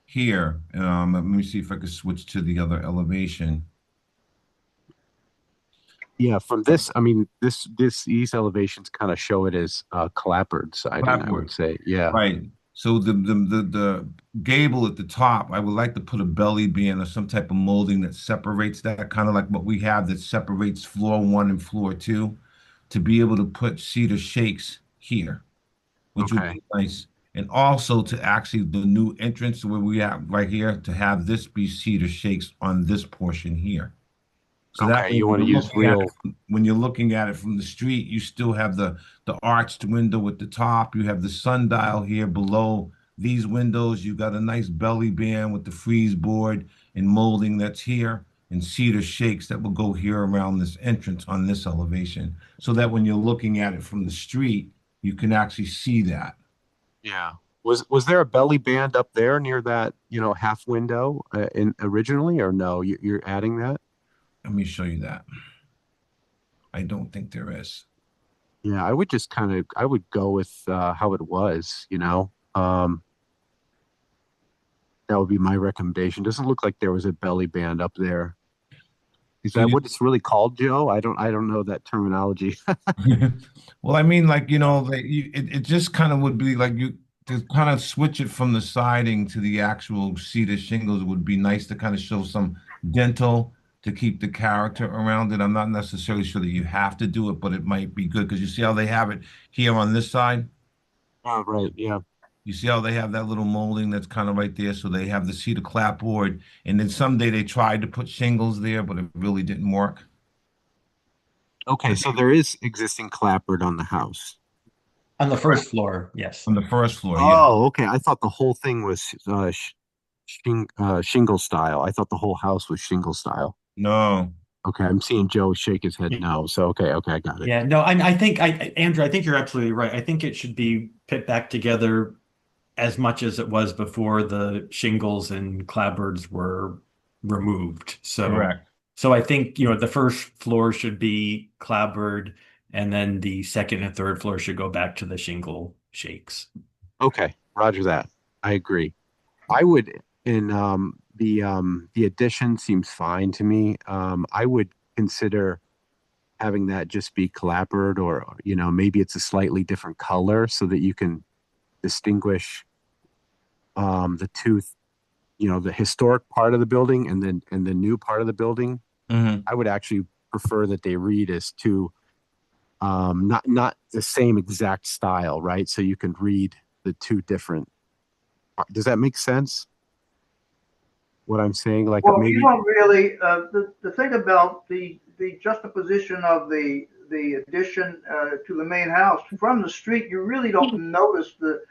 here, let me see if I could switch to the other elevation. Yeah, from this, I mean, these elevations kind of show it as clapboard siding, I would say. Yeah. Right. So the gable at the top, I would like to put a belly band or some type of molding that separates that, kind of like what we have that separates floor 1 and floor 2, to be able to put cedar shakes here, which would be nice. And also to actually the new entrance where we have right here, to have this be cedar shakes on this portion here. So that you want to use real. When you're looking at it from the street, you still have the arched window at the top. You have the sundial here below these windows. You've got a nice belly band with the frieze board and molding that's here, and cedar shakes that will go here around this entrance on this elevation, so that when you're looking at it from the street, you can actually see that. Yeah. Was there a belly band up there near that, half window originally, or no? You're adding that? Let me show you that. I don't think there is. Yeah, I would just I would go with how it was, that would be my recommendation. Doesn't look like there was a belly band up there. Is that what it's really called, Joe? I don't know that terminology. Well, I mean, like, it just kind of would be like to kind of switch it from the siding to the actual cedar shingles. It would be nice to kind of show some dental to keep the character around it. I'm not necessarily sure that you have to do it, but it might be good because you see how they have it here on this side? Oh, right. Yeah. You see how they have that little molding that's kind of right there? So they have the cedar clapboard. And then someday they tried to put shingles there, but it really didn't work. Okay, so there is existing clapboard on the house. On the first floor, yes. On the first floor, yeah. Oh, okay. I thought the whole thing was shingle style. I thought the whole house was shingle style. No. Okay, I'm seeing Joe shake his head no. So okay, I got it. Yeah, no, I think Andrew, I think you're absolutely right. I think it should be put back together as much as it was before the shingles and clapboards were removed. So Correct. So I think, the first floor should be clapboard, and then the second and third floor should go back to the shingle shakes. Okay, roger that. I agree. I would, and the addition seems fine to me. I would consider having that just be clapboard, or maybe it's a slightly different color so that you can distinguish the two, the historic part of the building and the new part of the building. Mm-hmm. I would actually prefer that they read as two, not the same exact style, right? So you can read the two different. Does that make sense? What I'm saying, like Well, maybe you don't really. The thing about the juxtaposition of the addition to the main house from the street, you really don't notice the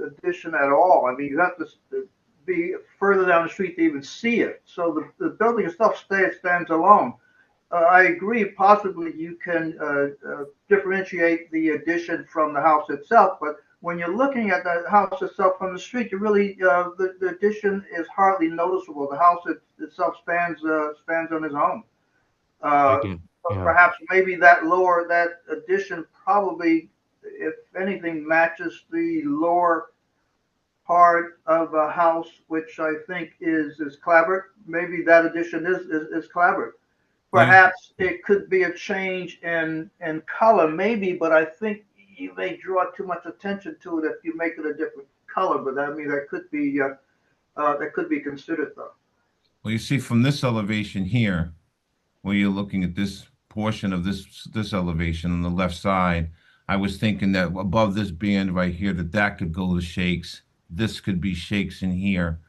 addition at all. I mean, you have to be further down the street to even see it. So the building itself stands alone. I agree. Possibly you can differentiate the addition from the house itself, but when you're looking at the house itself from the street, you really the addition is hardly noticeable. The house itself stands on its own. yeah. Perhaps maybe that addition probably, if anything, matches the lower part of a house, which I think is clapboard. Maybe that addition is clapboard. Perhaps it could be a change in color, maybe, but I think you may draw too much attention to it if you make it a different color. But I mean, that could be considered, though. Well, you see from this elevation here, where you're looking at this portion of this elevation on the left side, I was thinking that above this band right here, that could go to shakes. This could be shakes in here,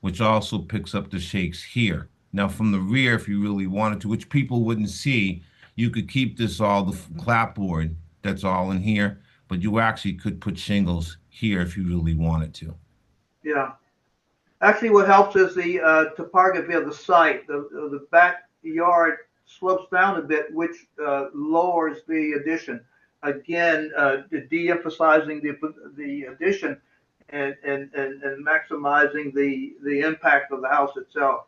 which also picks up the shakes here. Now, from the rear, if you really wanted to, which people wouldn't see, you could keep this all the clapboard that's all in here, but you actually could put shingles here if you really wanted to. Yeah. Actually, what helps is the topography of the site. The backyard slopes down a bit, which lowers the addition. Again, de-emphasizing the addition and maximizing the impact of the house itself.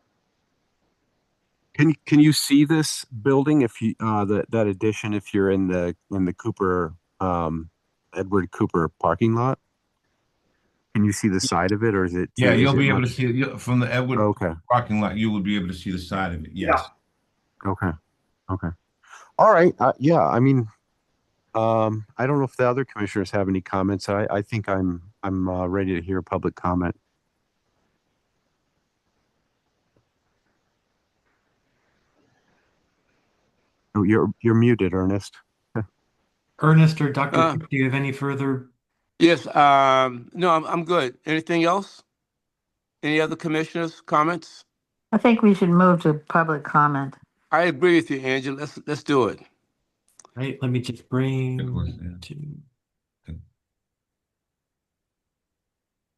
Can you see this building if you that addition if you're in the Cooper Edward Cooper parking lot? Can you see the side of it, or is it? Yeah, you'll be able to see it from the Edward parking lot. You will be able to see the side of it. Yes. Yeah. Okay. All right. Yeah. I mean, I don't know if the other commissioners have any comments. I think I'm ready to hear public comment. Oh, you're muted, Ernest. Ernest or Dr. Cook, do you have any further? Yes. No, I'm good. Anything else? Any other commissioners' comments? I think we should move to public comment. I agree with you, Angela. Let's do it. Right. Let me just bring to.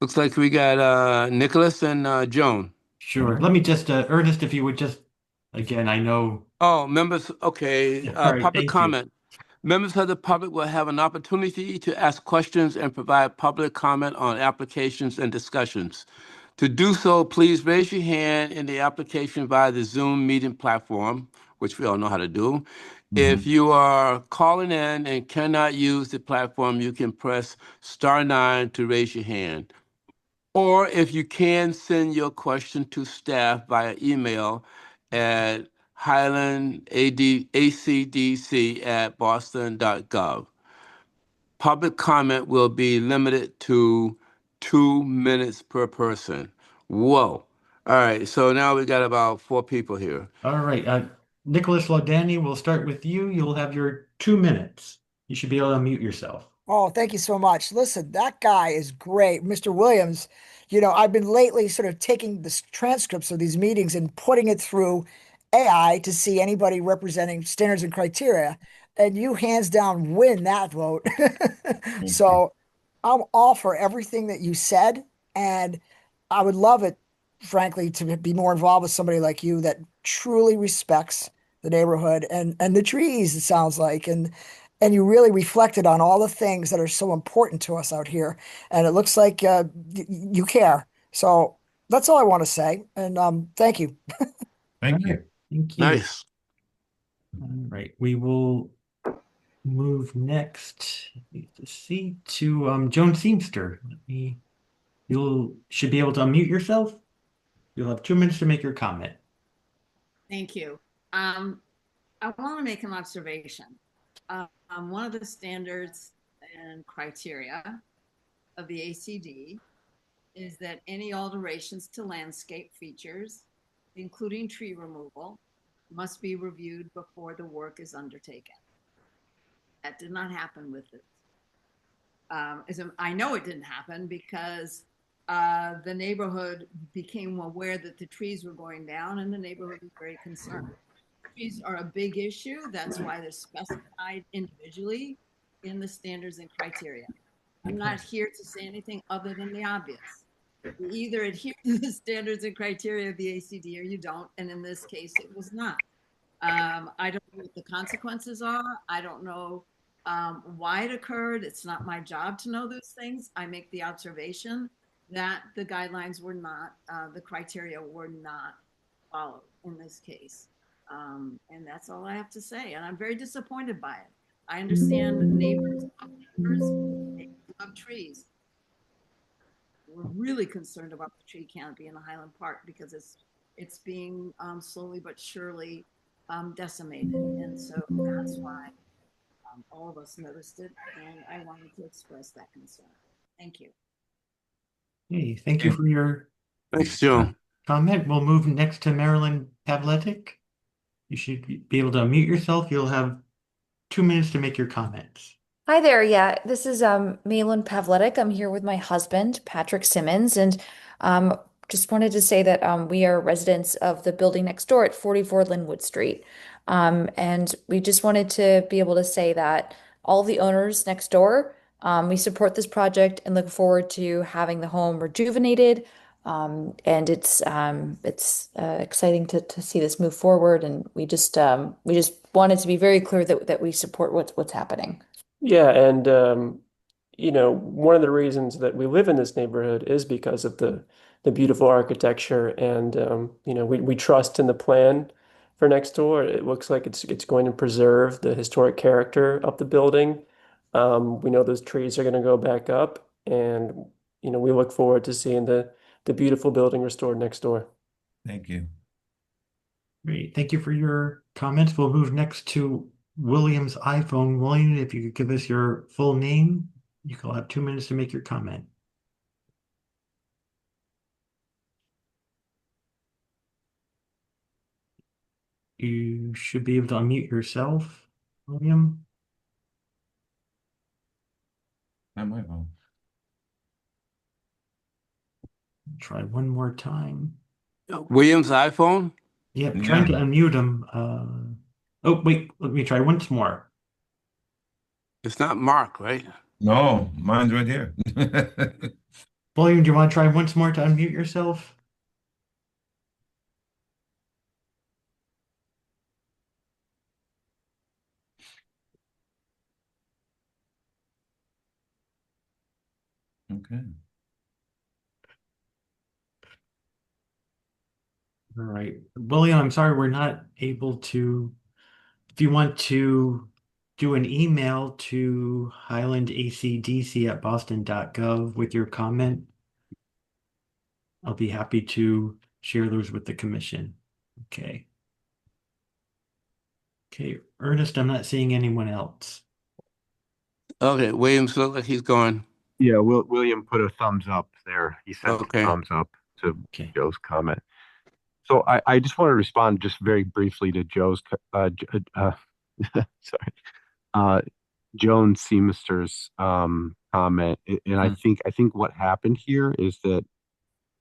Looks like we got Nicholas and Joan. Sure. Let me just Ernest, if you would just again, I know. Oh, members. Okay. Right, public comment. Members of the public will have an opportunity to ask questions and provide public comment on applications and discussions. To do so, please raise your hand in the application via the Zoom meeting platform, which we all know how to do. Mm-hmm. If you are calling in and cannot use the platform, you can press *9 to raise your hand. Or if you can, send your question to staff via email at Highland acdc@boston.gov. Public comment will be limited to 2 minutes per person. Whoa. All right. So now we got about 4 people here. All right. Nicholas Laudani, we'll start with you. You'll have your 2 minutes. You should be able to mute yourself. Oh, thank you so much. Listen, that guy is great. Mr. Williams, I've been lately sort of taking the transcripts of these meetings and putting it through AI to see anybody representing standards and criteria. And you hands down win that vote. Thank you. So I'm all for everything that you said. And I would love it, frankly, to be more involved with somebody like you that truly respects the neighborhood and the trees, it sounds like. And you really reflected on all the things that are so important to us out here. And it looks like you care. So that's all I want to say. And thank you. Thank All you. right, thank you. Nice. All right, we will move next. Let's see to Joan Seamster. You should be able to unmute yourself. You'll have 2 minutes to make your comment. Thank you. I want to make an observation. One of the standards and criteria of the ACD is that any alterations to landscape features, including tree removal, must be reviewed before the work is undertaken. That did not happen with it. I know it didn't happen because the neighborhood became aware that the trees were going down, and the neighborhood was very concerned. Trees are a big issue. That's why they're specified individually in the standards and criteria. I'm not here to say anything other than the obvious. You either adhere to the standards and criteria of the ACD or you don't, and in this case, it was not. I don't know what the consequences are. I don't know why it occurred. It's not my job to know those things. I make the observation that the guidelines were not, the criteria were not followed in this case. And that's all I have to say. And I'm very disappointed by it. I understand neighbors love trees. We're really concerned about the tree canopy in the Highland Park because it's being slowly but surely decimated. And so that's why all of us noticed it, and I wanted to express that concern. Thank you. Hey, thank you for your Thanks, Joan. comment. We'll move next to Marilyn Pavletic. You should be able to unmute yourself. You'll have 2 minutes to make your comments. Hi there. Yeah, this is Malin Pavletic. I'm here with my husband, Patrick Simmons, and just wanted to say that we are residents of the building next door at 44 Linwood Street. And we just wanted to be able to say that all the owners next door, we support this project and look forward to having the home rejuvenated. And it's exciting to see this move forward. And we just wanted to be very clear that we support what's happening. Yeah, and one of the reasons that we live in this neighborhood is because of the beautiful architecture, and we trust in the plan for next door. It looks like it's going to preserve the historic character of the building. We know those trees are going to go back up, and we look forward to seeing the beautiful building restored next door. Thank you. Great. Thank you for your comments. We'll move next to William's iPhone. William, if you could give us your full name, you can have 2 minutes to make your comment. You should be able to unmute yourself, William. Not my phone. Try one more time. William's iPhone? Yep, trying to unmute him. Oh, wait, let me try once more. It's not Mark, right? No, mine's right here. William, do you want to try once more to unmute yourself? Okay. All right. William, I'm sorry we're not able to. If you want to do an email to highlandacdc@boston.gov with your comment, I'll be happy to share those with the commission. Okay. Okay, Ernest, I'm not seeing anyone else. Okay, Williams look like he's going. Yeah, William put a thumbs up there. He sent a thumbs up to Joe's comment. So I just want to respond just very briefly to Joe's sorry. Joan Seamister's comment, and I think what happened here is that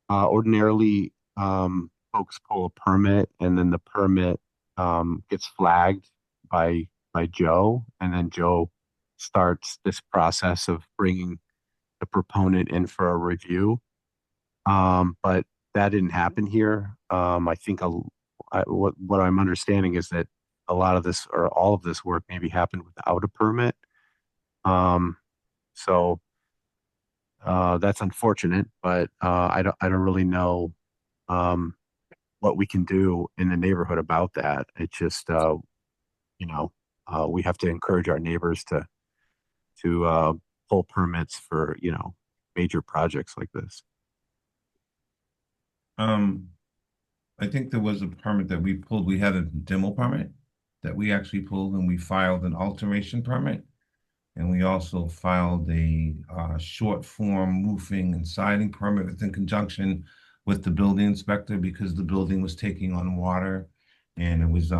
ordinarily folks pull a permit, and then the permit gets flagged by Joe, and then Joe starts this process of bringing the proponent in for a review. But that didn't happen here. I think what I'm understanding is that a lot of this or all of this work maybe happened without a permit. So that's unfortunate, but I don't really know what we can do in the neighborhood about that. It's just we have to encourage our neighbors to pull permits for major projects like this. I think there was a permit that we pulled. We had a demo permit that we actually pulled, and we filed an alteration permit. And we also filed a short form roofing and siding permit in conjunction with the building inspector because the building was taking on water, and it was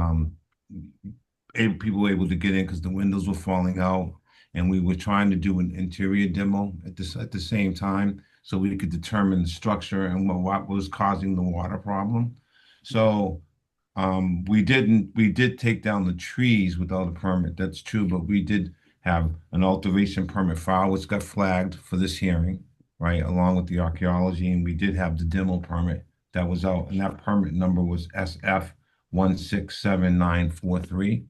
people were able to get in because the windows were falling out, and we were trying to do an interior demo at the same time so we could determine the structure and what was causing the water problem. So we did take down the trees without a permit. That's true, but we did have an alteration permit filed, which got flagged for this hearing, right, along with the archaeology, and we did have the demo permit that was out, and that permit number was SF 167943.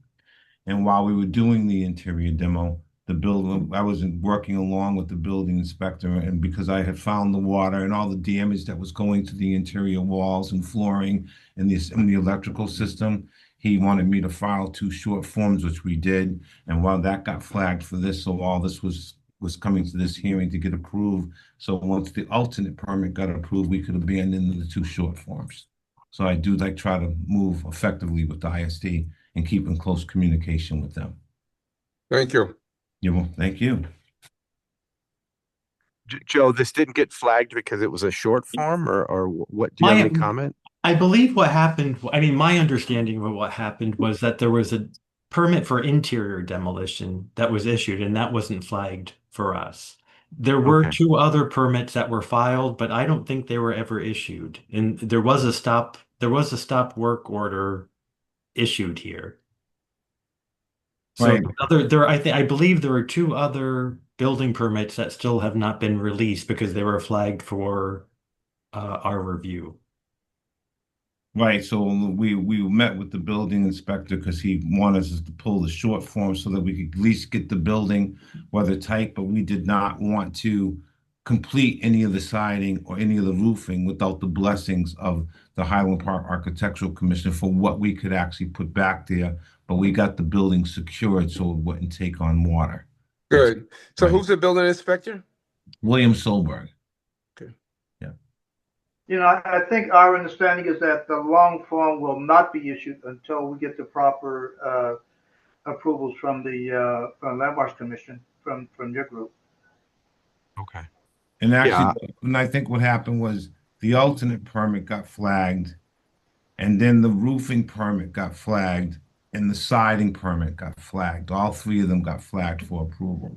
And while we were doing the interior demo, I was working along with the building inspector, and because I had found the water and all the damage that was going to the interior walls and flooring and the electrical system, he wanted me to file 2 short forms, which we did. And while that got flagged for this, so all this was coming to this hearing to get approved. So once the alternate permit got approved, we could abandon the 2 short forms. So I do try to move effectively with the ISD and keep in close communication with them. Thank you. Thank you. Joe, this didn't get flagged because it was a short form, or what? Do you have any comment? I believe what happened, my understanding of what happened was that there was a permit for interior demolition that was issued, and that wasn't flagged for us. There were 2 other permits that were filed, but I don't think they were ever issued. And there was a stop work order issued here. So right. I believe there are 2 other building permits that still have not been released because they were flagged for our review. Right, so we met with the building inspector because he wanted us to pull the short form so that we could at least get the building weathertight, but we did not want to complete any of the siding or any of the roofing without the blessings of the Highland Park Architectural Commission for what we could actually put back there, but we got the building secured so it wouldn't take on water. Good. So who's the building inspector? William Solberg. I think our understanding is that the long form will not be issued until we get the proper approvals from the Landmarks Commission from your group. Okay. And actually, and I think what happened was the alternate permit got flagged, and then the roofing permit got flagged, and the siding permit got flagged. All 3 of them got flagged for approval.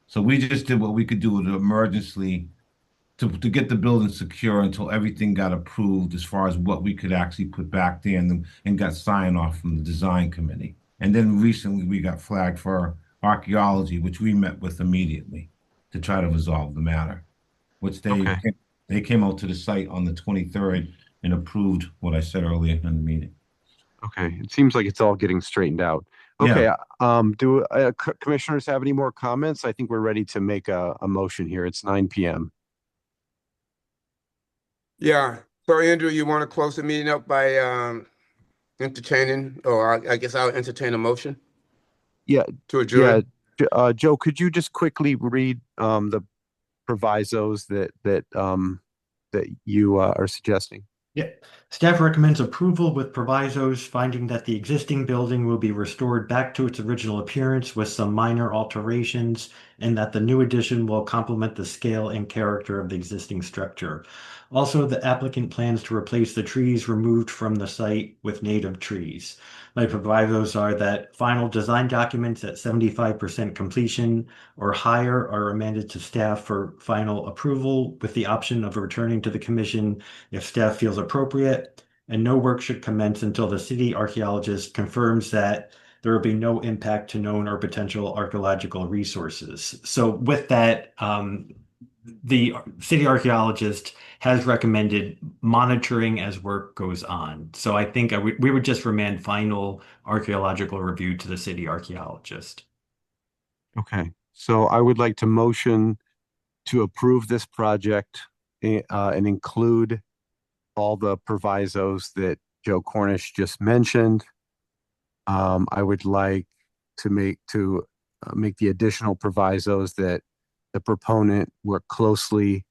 So we just did what we could do to emergency to get the building secure until everything got approved as far as what we could actually put back there and got sign off from the design committee. And then recently we got flagged for archaeology, which we met with immediately to try to resolve the matter, which they came out to the site on the 23rd and approved what I said earlier in the meeting. Okay, it seems like it's all getting straightened out. Okay, do commissioners have any more comments? I think we're ready to make a motion here. It's 9 p.m. Yeah. So Andrew, you want to close the meeting up by entertaining, or I guess I'll entertain a motion? Yeah. To adjourn? Yeah. Joe, could you just quickly read the provisos that you are suggesting? Yeah. Staff recommends approval with provisos, finding that the existing building will be restored back to its original appearance with some minor alterations and that the new addition will complement the scale and character of the existing structure. Also, the applicant plans to replace the trees removed from the site with native trees. My provisos are that final design documents at 75% completion or higher are amended to staff for final approval with the option of returning to the commission if staff feels appropriate, and no work should commence until the city archaeologist confirms that there will be no impact to known or potential archaeological resources. So with that, the city archaeologist has recommended monitoring as work goes on. So I think we would just remand final archaeological review to the city archaeologist. Okay, so I would like to motion to approve this project and include all the provisos that Joe Cornish just mentioned. I would like to make the additional provisos that the proponent work closely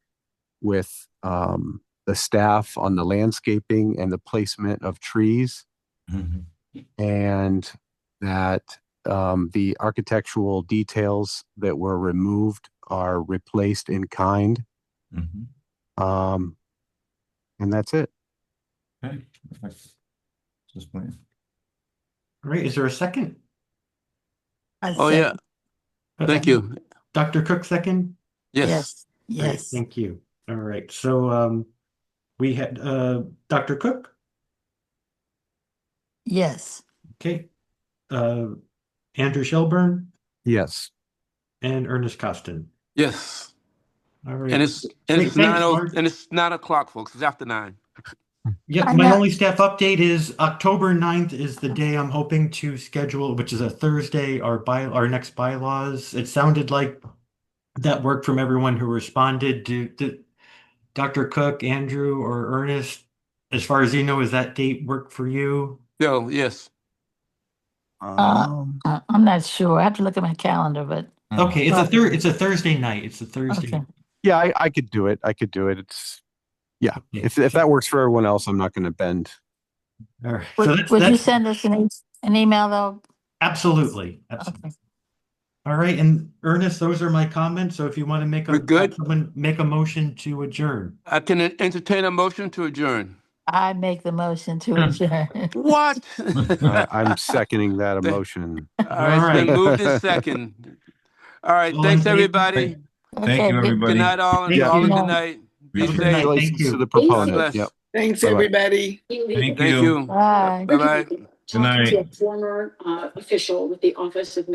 with the staff on the landscaping and the placement of trees, and that the architectural details that were removed are replaced in kind. And that's it. Okay. Just plan. All right, is there a second? Oh, yeah. Thank you. Dr. Cook, second? Yes. Great, thank you. All right, so we had Dr. Cook? Yes. Okay. Andrew Shelburne? Yes. And Ernest Costin? Yes. All right. And it's Great, thanks, 9 o'clock, folks. It's after 9. Yeah, my only staff update is October 9th is the day I'm hoping to schedule, which is a Thursday, our next bylaws. It sounded like that worked from everyone who responded. Did Dr. Cook, Andrew, or Ernest, as far as you know, is that date work for you? No, yes. I'm not sure. I have to look at my calendar, but Okay, it's a Thursday night. It's a Thursday. Okay. Yeah, I could do it. It's if that works for everyone else, I'm not going to bend. All right. Would you send us an email though? Absolutely. Okay. All right, and Ernest, those are my comments. So if you want to make a motion to adjourn. I can entertain a motion to adjourn. I make the motion to adjourn. What? I'm seconding that emotion. All right, it's been moved in second. All right, thanks everybody. Thank you, everybody. Good night, all. And all good night. Be safe. Congratulations to the proponent. Yep. Thanks, Bye-bye. everybody. Thank Thank you. Bye. Bye-bye. Good night. To a former official with the Office of